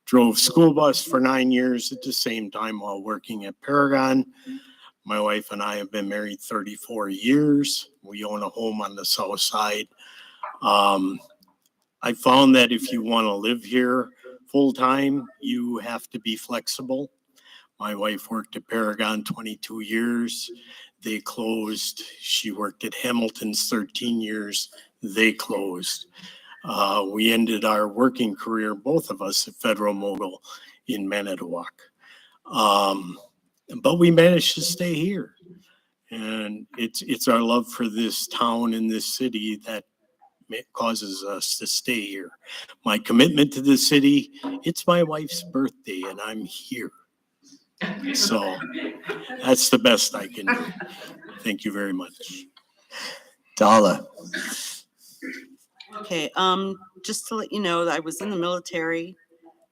[SPEAKER 7] Drove school bus for 9 years at the same time while working at Paragon. My wife and I have been married 34 years. We own a home on the south side. I found that if you want to live here full time, you have to be flexible. My wife worked at Paragon 22 years. They closed. She worked at Hamilton's 13 years. They closed. We ended our working career, both of us, at Federal Mogul in Manitowoc. but we managed to stay here. And it's our love for this town and this city that causes us to stay here. My commitment to the city, it's my wife's birthday and I'm here. So that's the best I can do. Thank you very much.
[SPEAKER 3] Darla.
[SPEAKER 9] Okay, just to let you know, that I was in the military.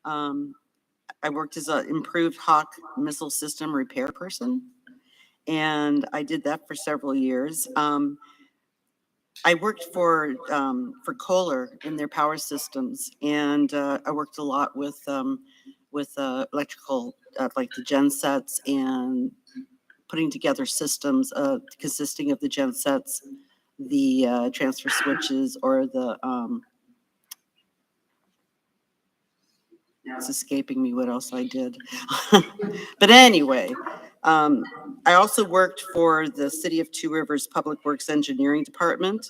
[SPEAKER 9] I worked as an improved Hawk missile system repair person, and I did that for several years. I worked for Kohler in their power systems, and I worked a lot with electrical, like the gen sets, and putting together systems consisting of the gen sets, the transfer switches, or the it's escaping me what else I did. But anyway, I also worked for the City of Two Rivers Public Works Engineering Department,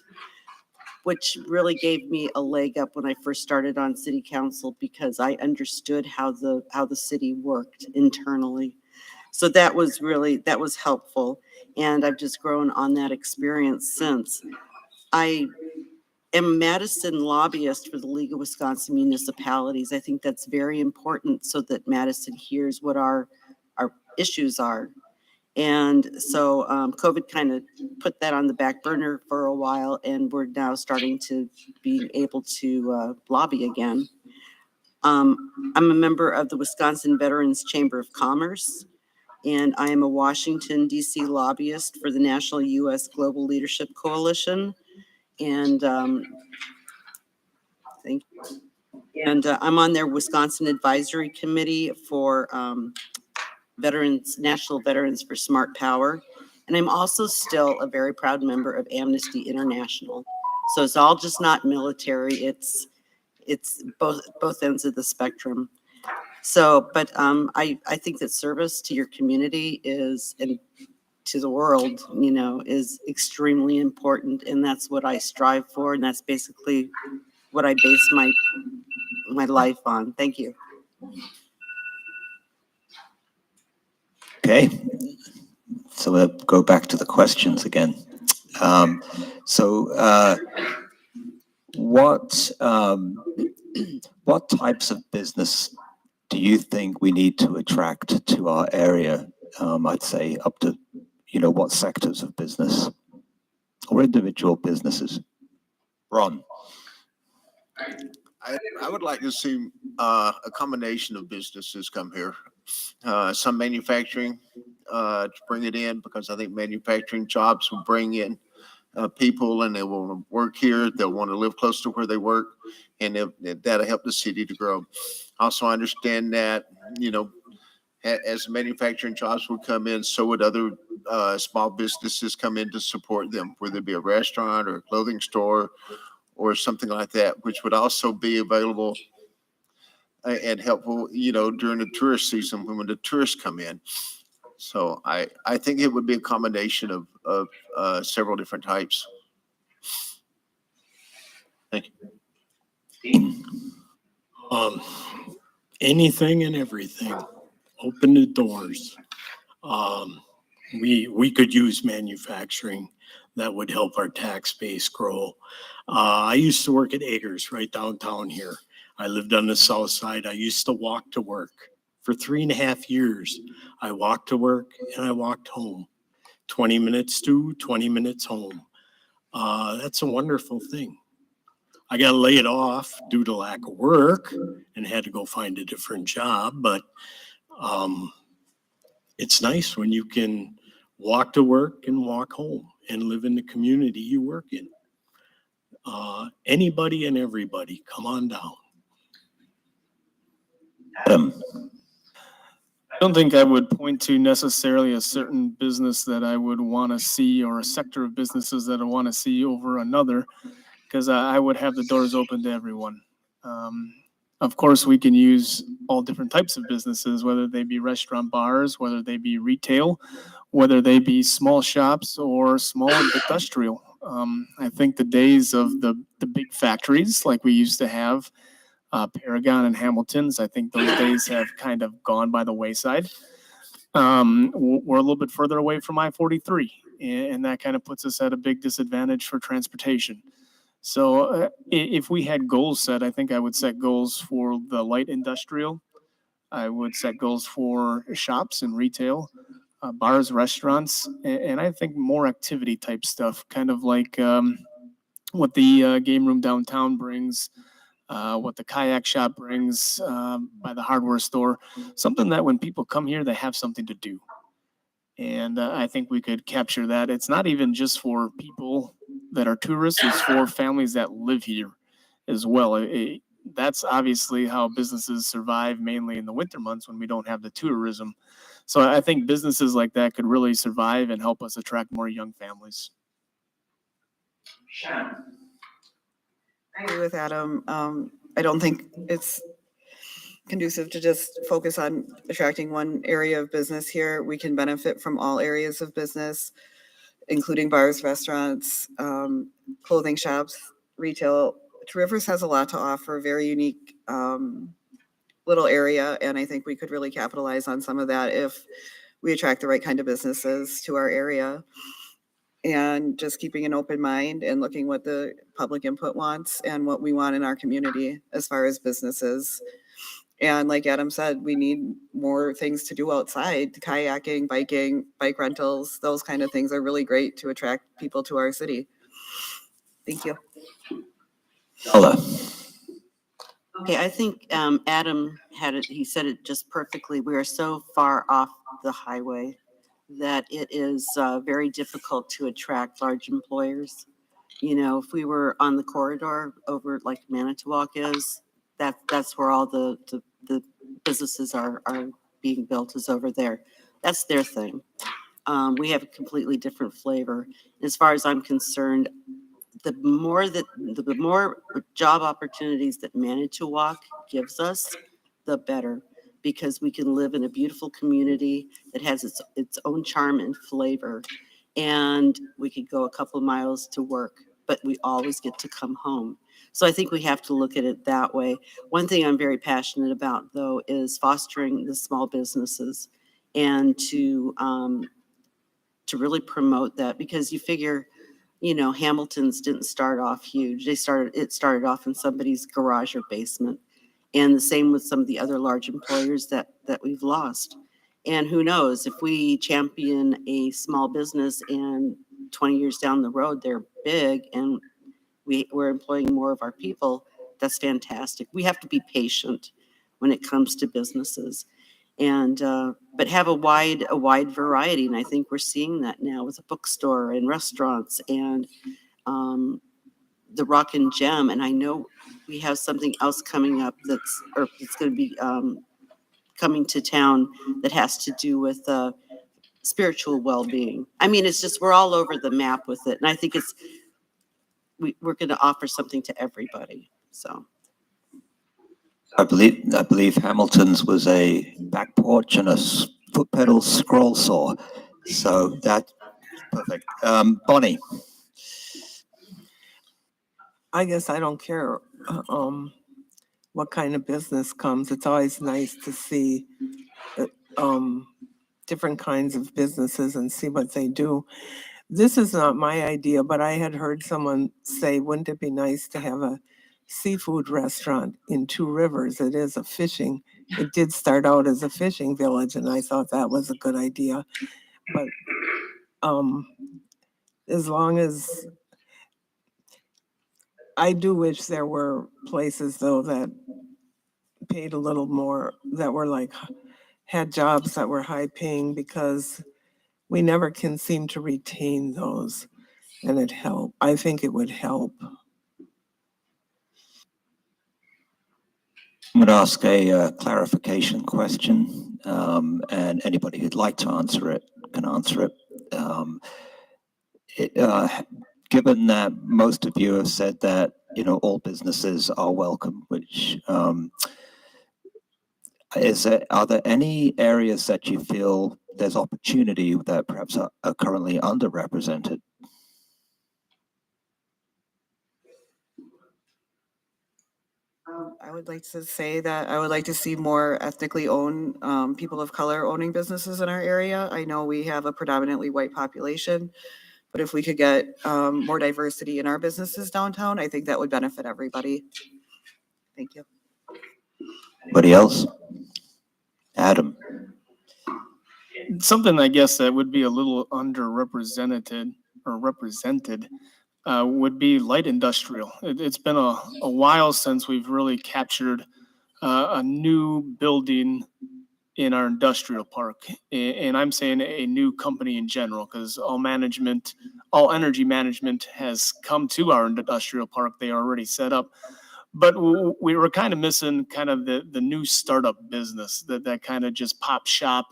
[SPEAKER 9] which really gave me a leg up when I first started on city council, because I understood how the city worked internally. So that was helpful. And I've just grown on that experience since. I am a Madison lobbyist for the League of Wisconsin Municipalities. I think that's very important so that Madison hears what our issues are. And so COVID kind of put that on the back burner for a while, and we're now starting to be able to lobby again. I'm a member of the Wisconsin Veterans Chamber of Commerce, and I am a Washington, D.C. lobbyist for the National U.S. Global Leadership Coalition. And thank you. And I'm on their Wisconsin Advisory Committee for National Veterans for Smart Power. And I'm also still a very proud member of Amnesty International. So it's all just not military. It's both ends of the spectrum. So, but I think that service to your community and to the world, is extremely important, and that's what I strive for, and that's basically what I base my life on. Thank you.
[SPEAKER 3] Okay. So we'll go back to the questions again. What types of business do you think we need to attract to our area? I'd say up to, what sectors of business or individual businesses? Ron.
[SPEAKER 5] I would like to see a combination of businesses come here. Some manufacturing to bring it in, because I think manufacturing jobs will bring in people, and they will work here. They'll want to live close to where they work, and that'll help the city to grow. Also, I understand that, as manufacturing jobs would come in, so would other small businesses come in to support them, whether it be a restaurant or a clothing store or something like that, which would also be available and helpful, during the tourist season when the tourists come in. So I think it would be a combination of several different types. Thank you.
[SPEAKER 7] Anything and everything. Open the doors. We could use manufacturing. That would help our tax base grow. I used to work at Eggers right downtown here. I lived on the south side. I used to walk to work. For 3.5 years, I walked to work and I walked home. 20 minutes to, 20 minutes home. That's a wonderful thing. I got laid off due to lack of work and had to go find a different job, but it's nice when you can walk to work and walk home and live in the community you work in. Anybody and everybody, come on down.
[SPEAKER 3] Adam.
[SPEAKER 10] I don't think I would point to necessarily a certain business that I would want to see, or a sector of businesses that I want to see over another, because I would have the doors open to everyone. Of course, we can use all different types of businesses, whether they be restaurant bars, whether they be retail, whether they be small shops or small industrial. I think the days of the big factories like we used to have, Paragon and Hamilton's, I think those days have kind of gone by the wayside. We're a little bit further away from I-43, and that kind of puts us at a big disadvantage for transportation. So if we had goals set, I think I would set goals for the light industrial. I would set goals for shops and retail, bars, restaurants, and I think more activity type stuff, kind of like what the game room downtown brings, what the kayak shop brings by the hardware store, something that when people come here, they have something to do. And I think we could capture that. It's not even just for people that are tourists, it's for families that live here as well. That's obviously how businesses survive, mainly in the winter months when we don't have the tourism. So I think businesses like that could really survive and help us attract more young families.
[SPEAKER 8] I agree with Adam. I don't think it's conducive to just focus on attracting one area of business here. We can benefit from all areas of business, including bars, restaurants, clothing shops, retail. Two Rivers has a lot to offer, very unique little area, and I think we could really capitalize on some of that if we attract the right kind of businesses to our area. And just keeping an open mind and looking what the public input wants and what we want in our community as far as businesses. And like Adam said, we need more things to do outside. Kayaking, biking, bike rentals, those kind of things are really great to attract people to our city. Thank you.
[SPEAKER 3] Ella.
[SPEAKER 9] Okay, I think Adam had it, he said it just perfectly. We are so far off the highway that it is very difficult to attract large employers. You know, if we were on the corridor over like Manitowoc is, that's where all the businesses are being built, is over there. That's their thing. We have a completely different flavor. As far as I'm concerned, the more job opportunities that Manitowoc gives us, the better, because we can live in a beautiful community that has its own charm and flavor, and we could go a couple of miles to work, but we always get to come home. So I think we have to look at it that way. One thing I'm very passionate about, though, is fostering the small businesses and to really promote that, because you figure, you know, Hamilton's didn't start off huge. It started off in somebody's garage or basement. And the same with some of the other large employers that we've lost. And who knows, if we champion a small business and 20 years down the road, they're big and we're employing more of our people, that's fantastic. We have to be patient when it comes to businesses, and but have a wide variety. And I think we're seeing that now with a bookstore and restaurants and the Rock and Gem. And I know we have something else coming up it's going to be coming to town that has to do with spiritual well-being. I mean, it's just, we're all over the map with it. And I think we're going to offer something to everybody. So
[SPEAKER 3] I believe Hamilton's was a back porch and a foot pedal scroll saw. So that's perfect. Bonnie.
[SPEAKER 4] I guess I don't care what kind of business comes. It's always nice to see different kinds of businesses and see what they do. This is not my idea, but I had heard someone say, wouldn't it be nice to have a seafood restaurant in Two Rivers? It did start out as a fishing village, and I thought that was a good idea. But as long as, I do wish there were places though that paid a little more, that were like, had jobs that were high paying, because we never can seem to retain those, and I think it would help.
[SPEAKER 3] I'm going to ask a clarification question, and anybody who'd like to answer it can answer it. Given that most of you have said that, you know, all businesses are welcome, which are there any areas that you feel there's opportunity that perhaps are currently underrepresented?
[SPEAKER 8] I would like to say that I would like to see more ethnically owned, people of color owning businesses in our area. I know we have a predominantly white population, but if we could get, more diversity in our businesses downtown, I think that would benefit everybody. Thank you.
[SPEAKER 3] Anybody else? Adam?
[SPEAKER 10] Something I guess that would be a little underrepresented or represented would be light industrial. It's been a while since we've really captured a new building in our industrial park. And I'm saying a new company in general, because all energy management has come to our industrial park. They are already set up. But we were kind of missing kind of the new startup business that kind of just pop shop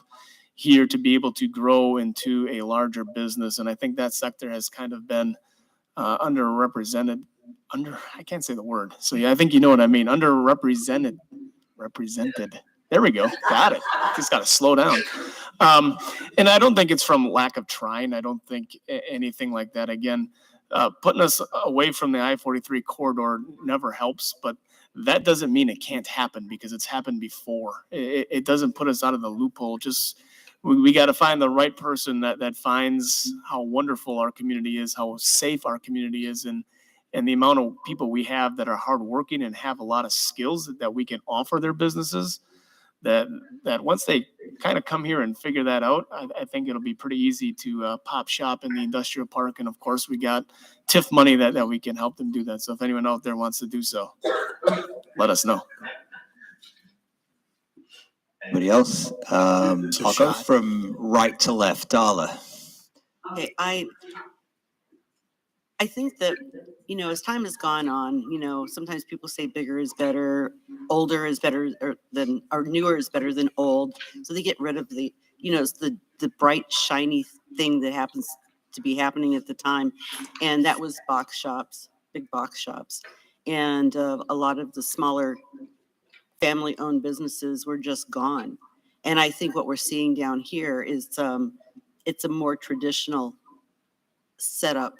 [SPEAKER 10] here to be able to grow into a larger business. And I think that sector has kind of been underrepresented. I can't say the word. So yeah, I think you know what I mean. Represented. There we go. Got it. Just got to slow down. And I don't think it's from lack of trying. I don't think anything like that. Again, putting us away from the I-43 corridor never helps, but that doesn't mean it can't happen, because it's happened before. It doesn't put us out of the loophole. Just we got to find the right person that finds how wonderful our community is, how safe our community is, and the amount of people we have that are hardworking and have a lot of skills that we can offer their businesses. That once they kind of come here and figure that out, I think it'll be pretty easy to pop shop in the industrial park. And of course, we got TIF money that we can help them do that. So if anyone out there wants to do so, let us know.
[SPEAKER 3] Anybody else? I'll go from right to left. Darla.
[SPEAKER 9] Okay, I think that, as time has gone on, sometimes people say bigger is better, older is better or newer is better than old. So they get rid of the bright, shiny thing that happens to be happening at the time. And that was box shops, big box shops. And a lot of the smaller family-owned businesses were just gone. And I think what we're seeing down here is it's a more traditional setup,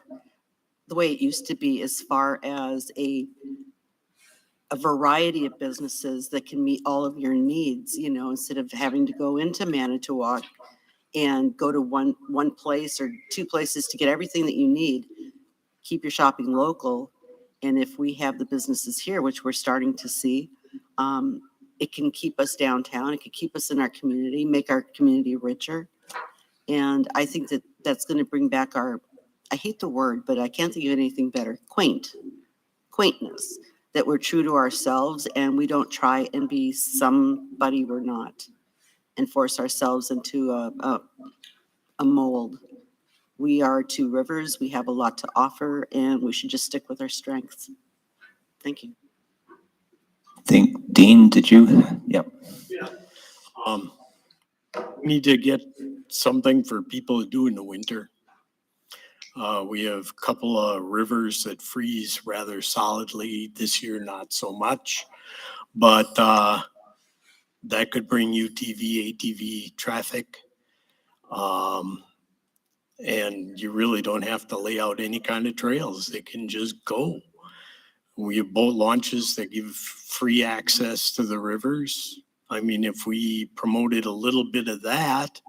[SPEAKER 9] the way it used to be, as far as a variety of businesses that can meet all of your needs, instead of having to go into Manitowoc and go to one place or two places to get everything that you need. Keep your shopping local. And if we have the businesses here, which we're starting to see, it can keep us downtown. It can keep us in our community, make our community richer. And I think that that's going to bring back I hate the word, but I can't think of anything better, quaintness, that we're true to ourselves and we don't try and be somebody we're not and force ourselves into a mold. We are Two Rivers. We have a lot to offer, and we should just stick with our strengths. Thank you.
[SPEAKER 3] Dean, did you? Yep.
[SPEAKER 1] Yeah.
[SPEAKER 7] We need to get something for people to do in the winter. We have a couple of rivers that freeze rather solidly. This year, not so much, but that could bring UTV, ATV traffic. And you really don't have to lay out any kind of trails. They can just go. We have boat launches that give free access to the rivers. I mean, if we promoted a little bit of that,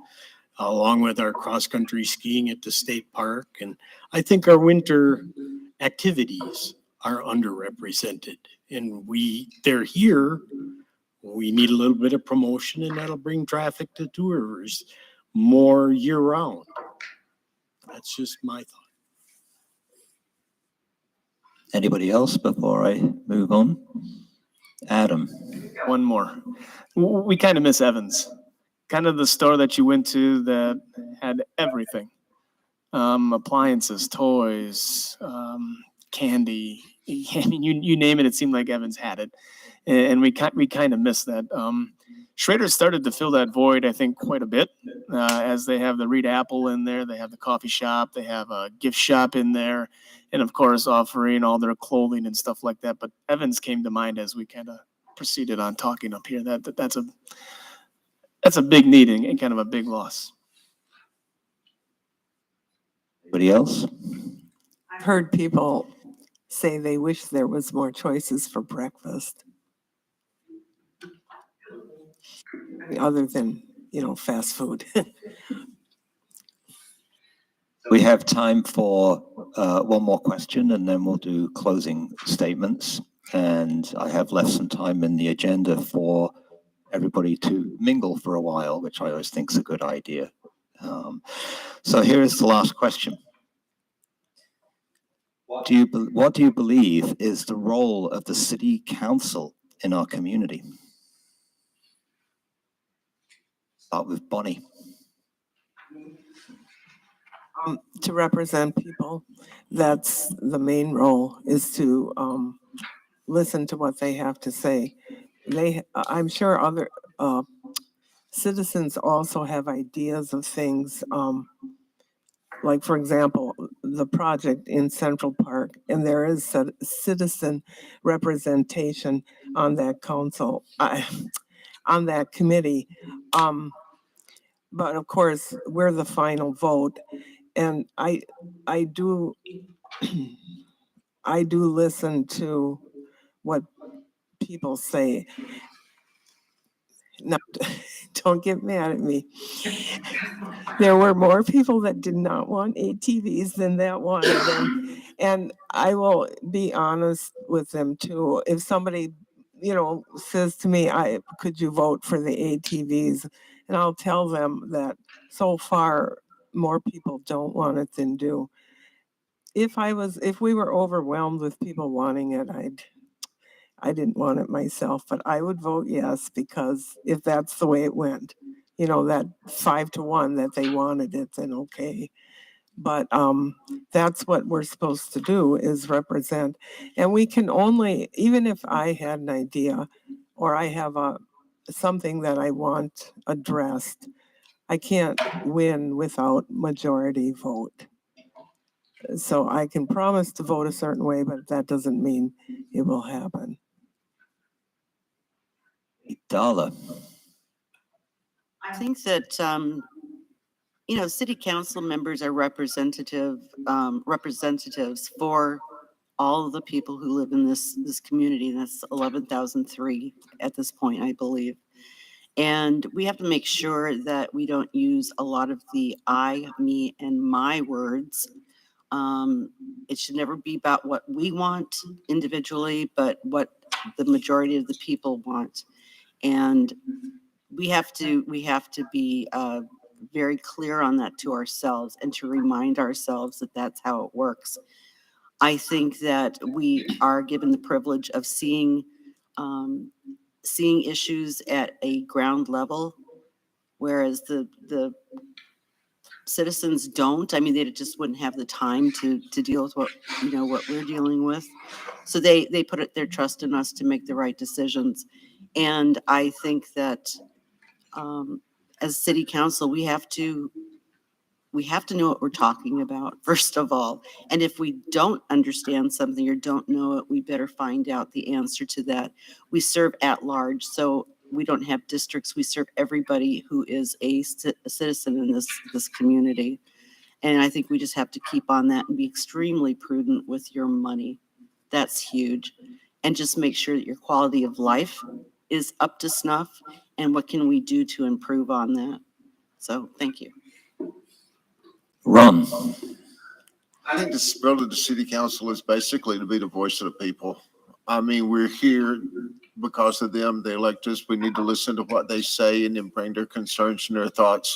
[SPEAKER 7] along with our cross-country skiing at the state park. And I think our winter activities are underrepresented. And they're here. We need a little bit of promotion, and that'll bring traffic to Two Rivers more year-round. That's just my thought.
[SPEAKER 3] Anybody else before I move on? Adam.
[SPEAKER 10] One more. We kind of miss Evans. Kind of the store that you went to that had everything. Appliances, toys, candy. I mean, you name it, it seemed like Evans had it. And we kind of miss that. Schrader started to fill that void, I think, quite a bit, as they have the Reed Apple in there. They have the coffee shop. They have a gift shop in there. And, of course, offering all their clothing and stuff like that. But Evans came to mind as we kind of proceeded on talking up here. That's a big need and kind of a big loss.
[SPEAKER 3] Anybody else?
[SPEAKER 4] I've heard people say they wish there was more choices for breakfast. other than, fast food.
[SPEAKER 3] We have time for one more question and then we'll do closing statements. And I have left some time in the agenda for everybody to mingle for a while, which I always think is a good idea. So here is the last question. What do you believe is the role of the city council in our community? Start with Bonnie.
[SPEAKER 4] To represent people, that's the main role, is to listen to what they have to say. I'm sure other citizens also have ideas of things, like, for example, the project in Central Park, and there is citizen representation on that council, on that committee. But of course, we're the final vote. And I do listen to what people say. Now, don't get mad at me. There were more people that did not want ATVs than that wanted them. And I will be honest with them too. If somebody, says to me, could you vote for the ATVs? And I'll tell them that so far, more people don't want it than do. If we were overwhelmed with people wanting it, I didn't want it myself, but I would vote yes, because if that's the way it went, that 5-1 that they wanted it, then okay. But that's what we're supposed to do, is represent. And we can only, even if I had an idea or I have something that I want addressed, I can't win without majority vote. So I can promise to vote a certain way, but that doesn't mean it will happen.
[SPEAKER 3] Darla.
[SPEAKER 9] I think that, city council members are representatives for all of the people who live in this community. That's 11,003 at this point, I believe. And we have to make sure that we don't use a lot of the I, me, and my words. It should never be about what we want individually, but what the majority of the people want. And we have to be very clear on that to ourselves and to remind ourselves that that's how it works. I think that we are given the privilege of seeing issues at a ground level, whereas the citizens don't. I mean, they just wouldn't have the time to deal with what we're dealing with. So they put their trust in us to make the right decisions. And I think that as city council, we have to know what we're talking about, first of all. And if we don't understand something or don't know it, we better find out the answer to that. We serve at large, so we don't have districts. We serve everybody who is a citizen in this community. And I think we just have to keep on that and be extremely prudent with your money. That's huge. And just make sure that your quality of life is up to snuff, and what can we do to improve on that? So thank you.
[SPEAKER 3] Ron.
[SPEAKER 5] I think the spirit of the city council is basically to be the voice of the people. I mean, we're here because of them. They elect us. We need to listen to what they say and then bring their concerns and their thoughts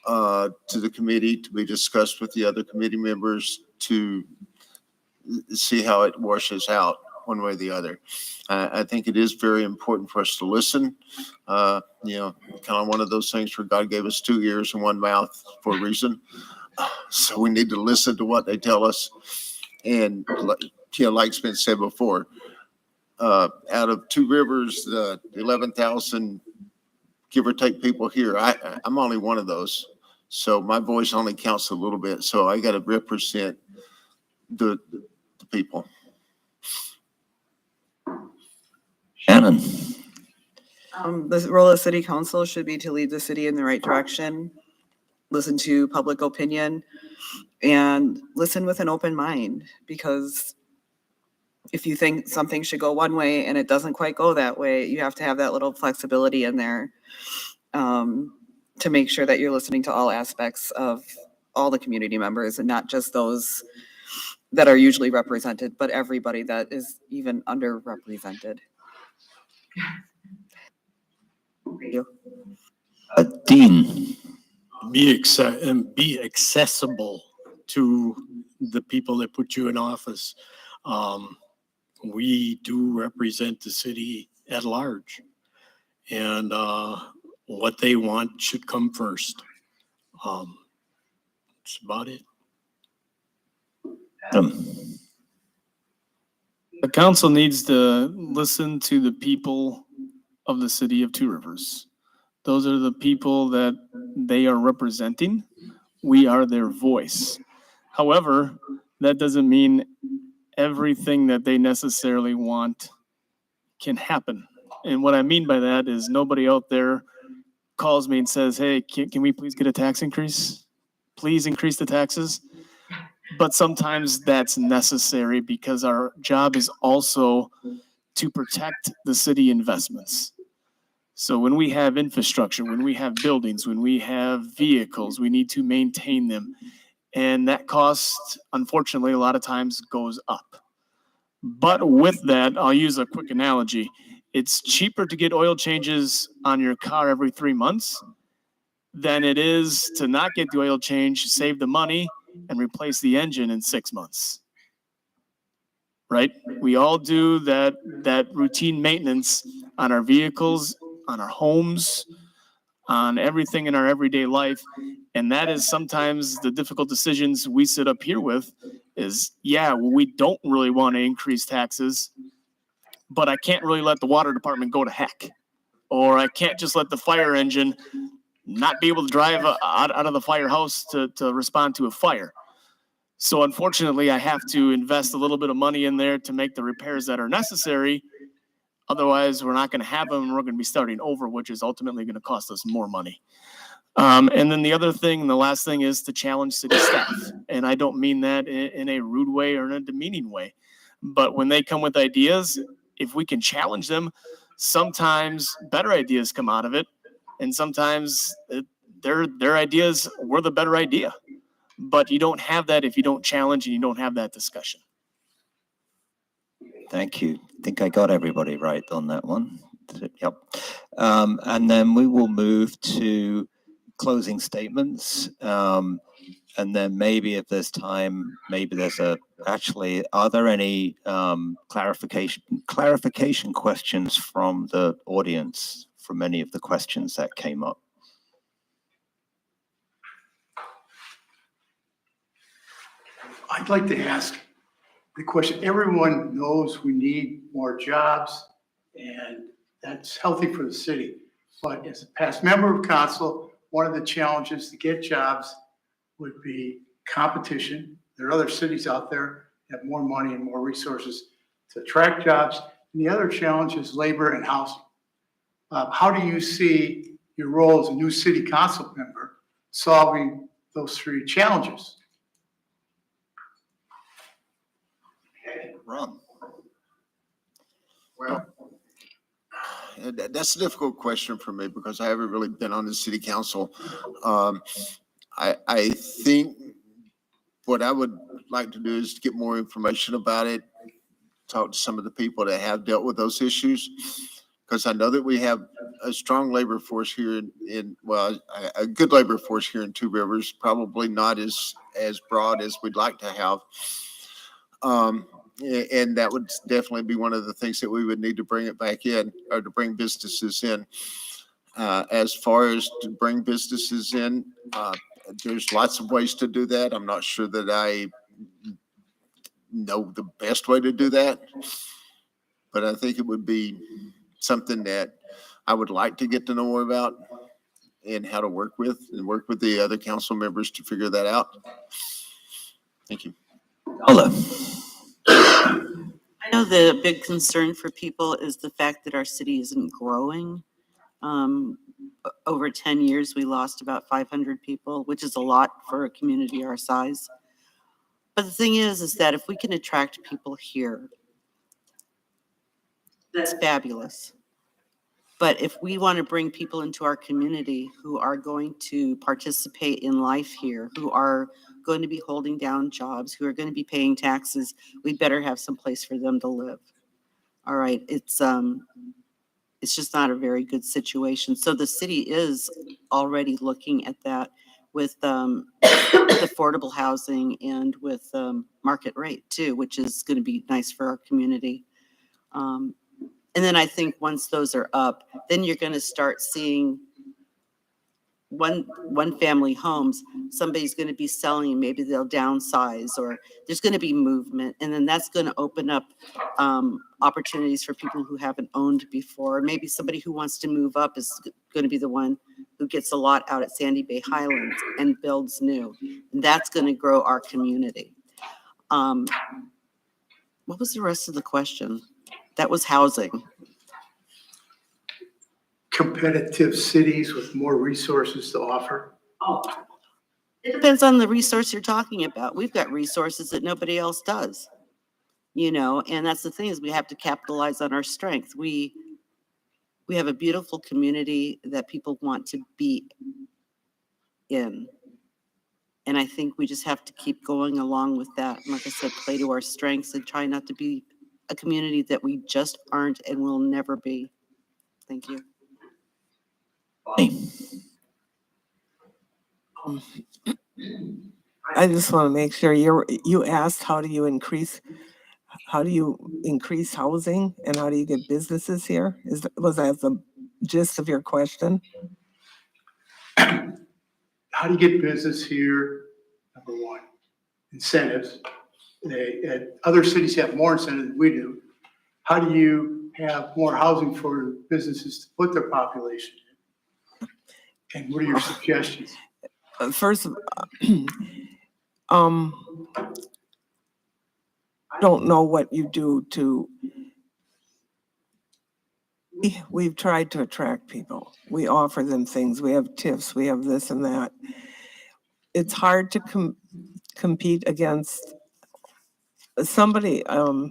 [SPEAKER 5] to the committee to be discussed with the other committee members to see how it washes out one way or the other. I think it is very important for us to listen. Kind of one of those things where God gave us 2 ears and 1 mouth for a reason. So we need to listen to what they tell us. And like's been said before, out of Two Rivers, the 11,000 give or take people here, I'm only one of those. So my voice only counts a little bit. So I got to represent the people.
[SPEAKER 3] Shannon.
[SPEAKER 8] The role of city council should be to lead the city in the right direction, listen to public opinion, and listen with an open mind, because if you think something should go one way and it doesn't quite go that way, you have to have that little flexibility in there to make sure that you're listening to all aspects of all the community members and not just those that are usually represented, but everybody that is even underrepresented. Thank you.
[SPEAKER 3] Dean,
[SPEAKER 7] Be accessible to the people that put you in office. We do represent the city at large, and what they want should come first. That's about it.
[SPEAKER 3] Adam,
[SPEAKER 10] The council needs to listen to the people of the city of Two Rivers. Those are the people that they are representing. We are their voice. However, that doesn't mean everything that they necessarily want can happen. And what I mean by that is nobody out there calls me and says, hey, can we please get a tax increase? Please increase the taxes. But sometimes that's necessary because our job is also to protect the city investments. So when we have infrastructure, when we have buildings, when we have vehicles, we need to maintain them. And that cost, unfortunately, a lot of times goes up. But with that, I'll use a quick analogy. It's cheaper to get oil changes on your car every 3 months than it is to not get the oil change, save the money, and replace the engine in 6 months. Right? We all do that routine maintenance on our vehicles, on our homes, on everything in our everyday life. And that is sometimes the difficult decisions we sit up here with is, we don't really want to increase taxes, but I can't really let the water department go to heck. Or I can't just let the fire engine not be able to drive out of the firehouse to respond to a fire. So unfortunately, I have to invest a little bit of money in there to make the repairs that are necessary. Otherwise, we're not going to have them. We're going to be starting over, which is ultimately going to cost us more money. And then the other thing, and the last thing is to challenge city staff. And I don't mean that in a rude way or in a demeaning way. But when they come with ideas, if we can challenge them, sometimes better ideas come out of it. And sometimes their ideas were the better idea. But you don't have that if you don't challenge and you don't have that discussion.
[SPEAKER 3] thank you. I think I got everybody right on that one. Yep. And then we will move to closing statements. And then maybe if there's time, maybe there's are there any clarification questions from the audience from any of the questions that came up?
[SPEAKER 11] I'd like to ask the question. Everyone knows we need more jobs, and that's healthy for the city. But as a past member of council, one of the challenges to get jobs would be competition. There are other cities out there that have more money and more resources to attract jobs. And the other challenge is labor and housing. How do you see your role as a new city council member solving those three challenges?
[SPEAKER 3] Ron.
[SPEAKER 5] Well, that's a difficult question for me because I haven't really been on the city council. I think what I would like to do is to get more information about it, talk to some of the people that have dealt with those issues, because I know that we have a strong labor force here a good labor force here in Two Rivers, probably not as broad as we'd like to have. And that would definitely be one of the things that we would need to bring it back in, or to bring businesses in. As far as to bring businesses in, there's lots of ways to do that. I'm not sure that I know the best way to do that, but I think it would be something that I would like to get to know more about and how to work with the other council members to figure that out. Thank you.
[SPEAKER 3] Paula.
[SPEAKER 9] I know the big concern for people is the fact that our city isn't growing. Over 10 years, we lost about 500 people, which is a lot for a community our size. But the thing is that if we can attract people here, That's fabulous. But if we want to bring people into our community who are going to participate in life here, who are going to be holding down jobs, who are going to be paying taxes, we better have some place for them to live. All right, it's just not a very good situation. So the city is already looking at that with affordable housing and with market rate too, which is going to be nice for our community. And then I think once those are up, then you're going to start seeing one family homes, somebody's going to be selling, maybe they'll downsize, or there's going to be movement. And then that's going to open up opportunities for people who haven't owned before. Maybe somebody who wants to move up is going to be the one who gets a lot out at Sandy Bay Highlands and builds new. And that's going to grow our community. What was the rest of the question? That was housing.
[SPEAKER 11] Competitive cities with more resources to offer.
[SPEAKER 9] Oh, it depends on the resource you're talking about. We've got resources that nobody else does, and that's the thing, is we have to capitalize on our strength. We have a beautiful community that people want to be in. And I think we just have to keep going along with that. And like I said, play to our strengths and try not to be a community that we just aren't and will never be. Thank you.
[SPEAKER 4] I just want to make sure you asked, how do you increase housing and how do you get businesses here? Was that the gist of your question?
[SPEAKER 11] How do you get business here? Number one, incentives. Other cities have more incentives than we do. How do you have more housing for businesses to put their population in? And what are your suggestions?
[SPEAKER 4] First, I don't know what you do to. We've tried to attract people. We offer them things. We have TIFs. We have this and that. It's hard to compete against. Somebody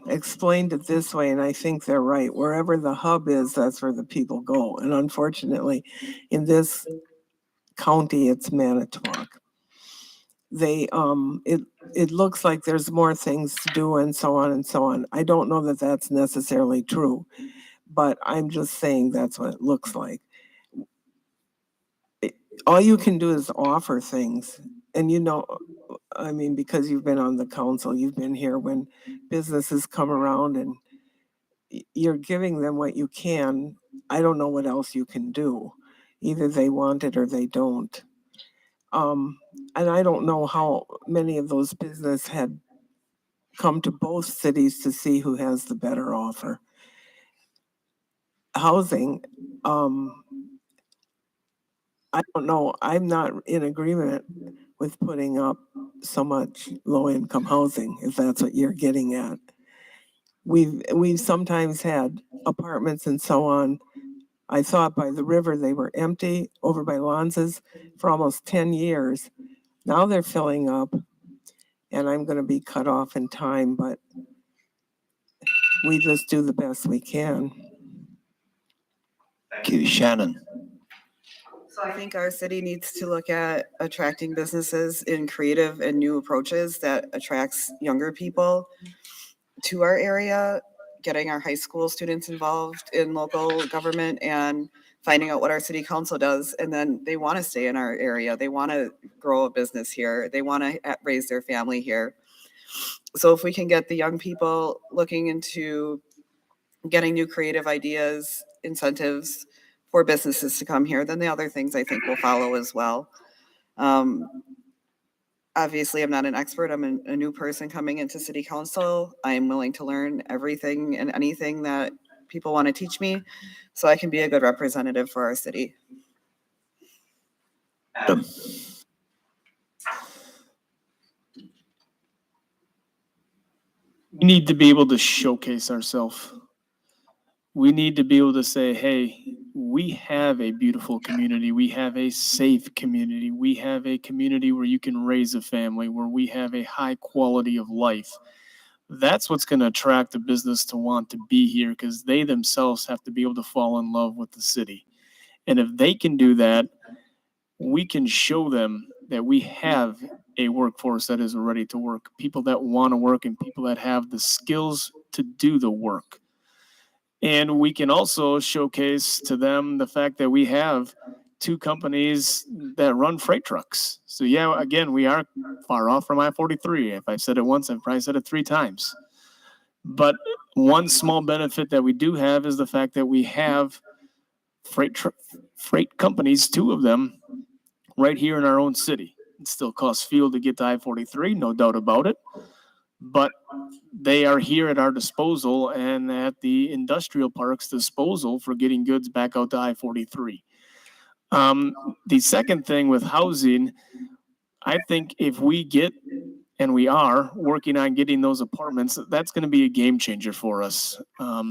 [SPEAKER 4] explained it this way, and I think they're right. Wherever the hub is, that's where the people go. And unfortunately, in this county, it's Manitowoc. It looks like there's more things to do and so on and so on. I don't know that that's necessarily true, but I'm just saying that's what it looks like. All you can do is offer things. And because you've been on the council, you've been here when businesses come around and you're giving them what you can. I don't know what else you can do. Either they want it or they don't. And I don't know how many of those businesses had come to both cities to see who has the better offer. Housing, I don't know. I'm not in agreement with putting up so much low-income housing, if that's what you're getting at. We've sometimes had apartments and so on. I thought by the river they were empty over by Lonza's for almost 10 years. Now they're filling up, and I'm going to be cut off in time, but we just do the best we can.
[SPEAKER 3] Thank you, Shannon.
[SPEAKER 8] So I think our city needs to look at attracting businesses in creative and new approaches that attracts younger people to our area, getting our high school students involved in local government and finding out what our city council does. And then they want to stay in our area. They want to grow a business here. They want to raise their family here. So if we can get the young people looking into getting new creative ideas, incentives for businesses to come here, then the other things I think will follow as well. Obviously, I'm not an expert. I'm a new person coming into city council. I'm willing to learn everything and anything that people want to teach me so I can be a good representative for our city.
[SPEAKER 3] Adam.
[SPEAKER 10] We need to be able to showcase ourselves. We need to be able to say, hey, we have a beautiful community. We have a safe community. We have a community where you can raise a family, where we have a high quality of life. that's what's going to attract the business to want to be here, because they themselves have to be able to fall in love with the city. And if they can do that, we can show them that we have a workforce that is ready to work, people that want to work and people that have the skills to do the work. And we can also showcase to them the fact that we have two companies that run freight trucks. So yeah, again, we are far off from I-43. If I've said it once, I've probably said it 3 times. But one small benefit that we do have is the fact that we have freight companies, 2 of them, right here in our own city. It still costs fuel to get to I-43, no doubt about it. But they are here at our disposal and at the industrial park's disposal for getting goods back out to I-43. The second thing with housing, I think if we get, and we are working on getting those apartments, that's going to be a game changer for us. A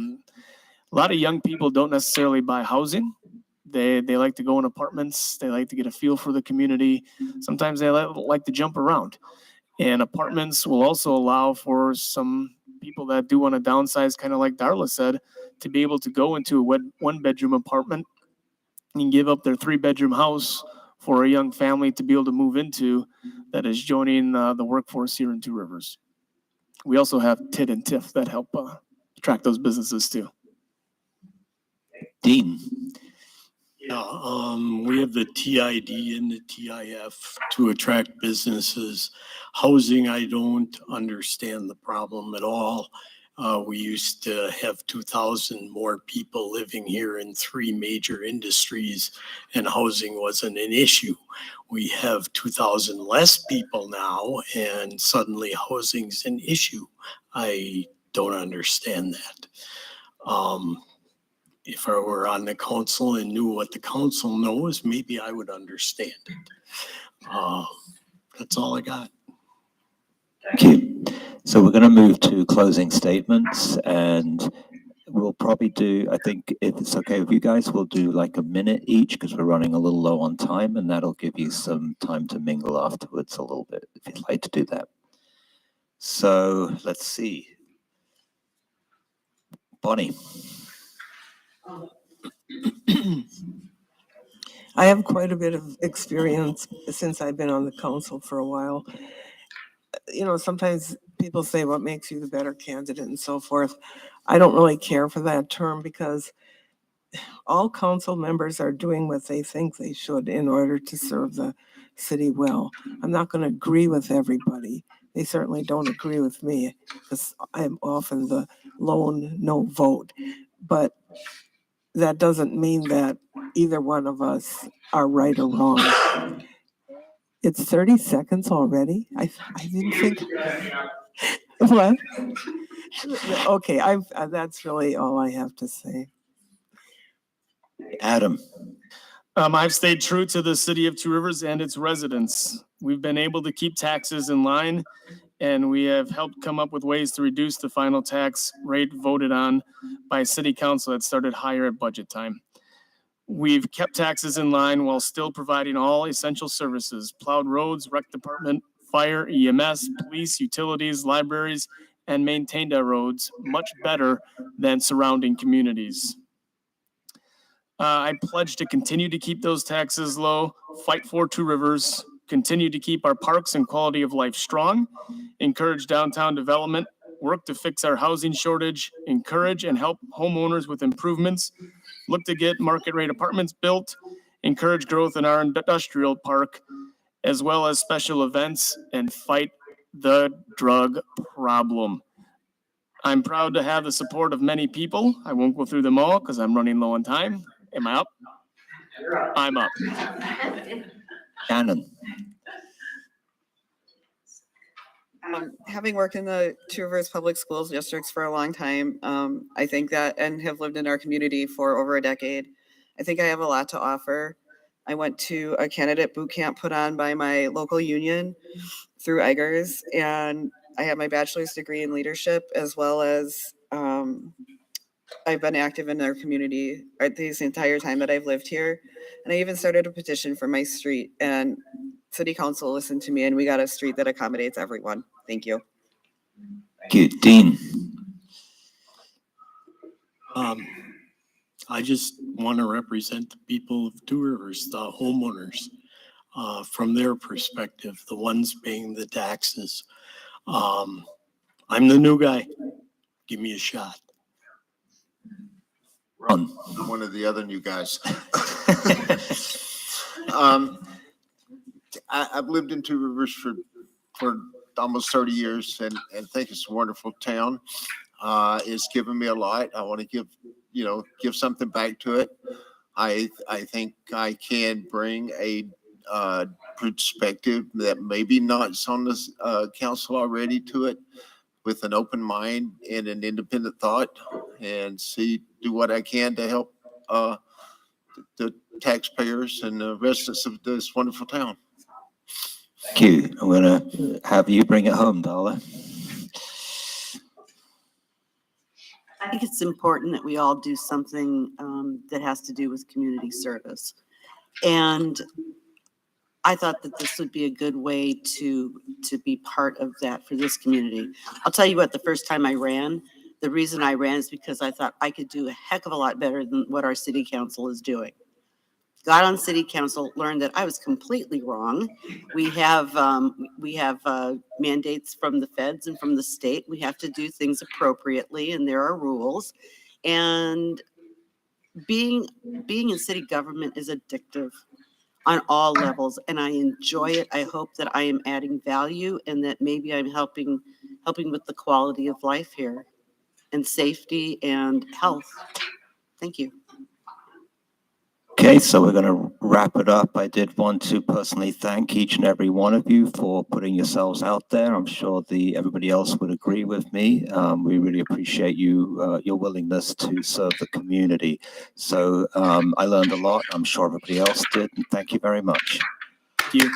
[SPEAKER 10] lot of young people don't necessarily buy housing. They like to go in apartments. They like to get a feel for the community. Sometimes they like to jump around. And apartments will also allow for some people that do want to downsize, kind of like Darla said, to be able to go into a 1-bedroom apartment and give up their 3-bedroom house for a young family to be able to move into that is joining the workforce here in Two Rivers. We also have TID and TIF that help attract those businesses too.
[SPEAKER 3] Dean.
[SPEAKER 7] We have the TID and the TIF to attract businesses. Housing, I don't understand the problem at all. We used to have 2,000 more people living here in 3 major industries, and housing wasn't an issue. We have 2,000 less people now, and suddenly housing's an issue. I don't understand that. If I were on the council and knew what the council knows, maybe I would understand it. That's all I got.
[SPEAKER 3] Thank you. So we're going to move to closing statements, and we'll probably do, I think if it's okay with you guys, we'll do like a minute each because we're running a little low on time, and that'll give you some time to mingle afterwards a little bit if you'd like to do that. So let's see. Bonnie.
[SPEAKER 4] I have quite a bit of experience since I've been on the council for a while. You know, sometimes people say what makes you the better candidate and so forth. I don't really care for that term because all council members are doing what they think they should in order to serve the city well. I'm not going to agree with everybody. They certainly don't agree with me because I'm often the lone no vote. But that doesn't mean that either one of us are right or wrong. It's 30 seconds already? I didn't think. What? Okay, that's really all I have to say.
[SPEAKER 3] Adam.
[SPEAKER 10] I've stayed true to the city of Two Rivers and its residents. We've been able to keep taxes in line, and we have helped come up with ways to reduce the final tax rate voted on by city council that started higher at budget time. We've kept taxes in line while still providing all essential services: plowed roads, rec department, fire, EMS, police, utilities, libraries, and maintained our roads much better than surrounding communities. I pledge to continue to keep those taxes low, fight for Two Rivers, continue to keep our parks and quality of life strong, encourage downtown development, work to fix our housing shortage, encourage and help homeowners with improvements, look to get market rate apartments built, encourage growth in our industrial park, as well as special events, and fight the drug problem. I'm proud to have the support of many people. I won't go through them all because I'm running low on time. Am I up? I'm up.
[SPEAKER 3] Shannon.
[SPEAKER 8] Having worked in the Two Rivers Public Schools districts for a long time, I think that, and have lived in our community for over a decade, I think I have a lot to offer. I went to a candidate boot camp put on by my local union through Eggers, and I have my bachelor's degree in leadership, as well as I've been active in our community this entire time that I've lived here. And I even started a petition for my street, and city council listened to me, and we got a street that accommodates everyone. Thank you.
[SPEAKER 3] Thank you. Dean?
[SPEAKER 7] I just want to represent the people of Two Rivers, the homeowners, from their perspective, the ones paying the taxes. I'm the new guy. Give me a shot.
[SPEAKER 3] Ron?
[SPEAKER 5] I'm one of the other new guys. I've lived in Two Rivers for almost 30 years and think it's a wonderful town. It's given me a lot. I want to give something back to it. I think I can bring a perspective that maybe not is on this council already to it, with an open mind and an independent thought, and do what I can to help the taxpayers and the residents of this wonderful town.
[SPEAKER 3] Thank you. I'm gonna have you bring it home, Darla.
[SPEAKER 9] I think it's important that we all do something that has to do with community service. And I thought that this would be a good way to be part of that for this community. I'll tell you what, the first time I ran, the reason I ran is because I thought I could do a heck of a lot better than what our city council is doing. Got on city council, learned that I was completely wrong. We have mandates from the feds and from the state. We have to do things appropriately, and there are rules. And being in city government is addictive on all levels, and I enjoy it. I hope that I am adding value and that maybe I'm helping with the quality of life here and safety and health. Thank you.
[SPEAKER 3] Okay, so we're going to wrap it up. I did want to personally thank each and every one of you for putting yourselves out there. I'm sure everybody else would agree with me. We really appreciate your willingness to serve the community. So I learned a lot. I'm sure everybody else did. And thank you very much.
[SPEAKER 10] Thank you.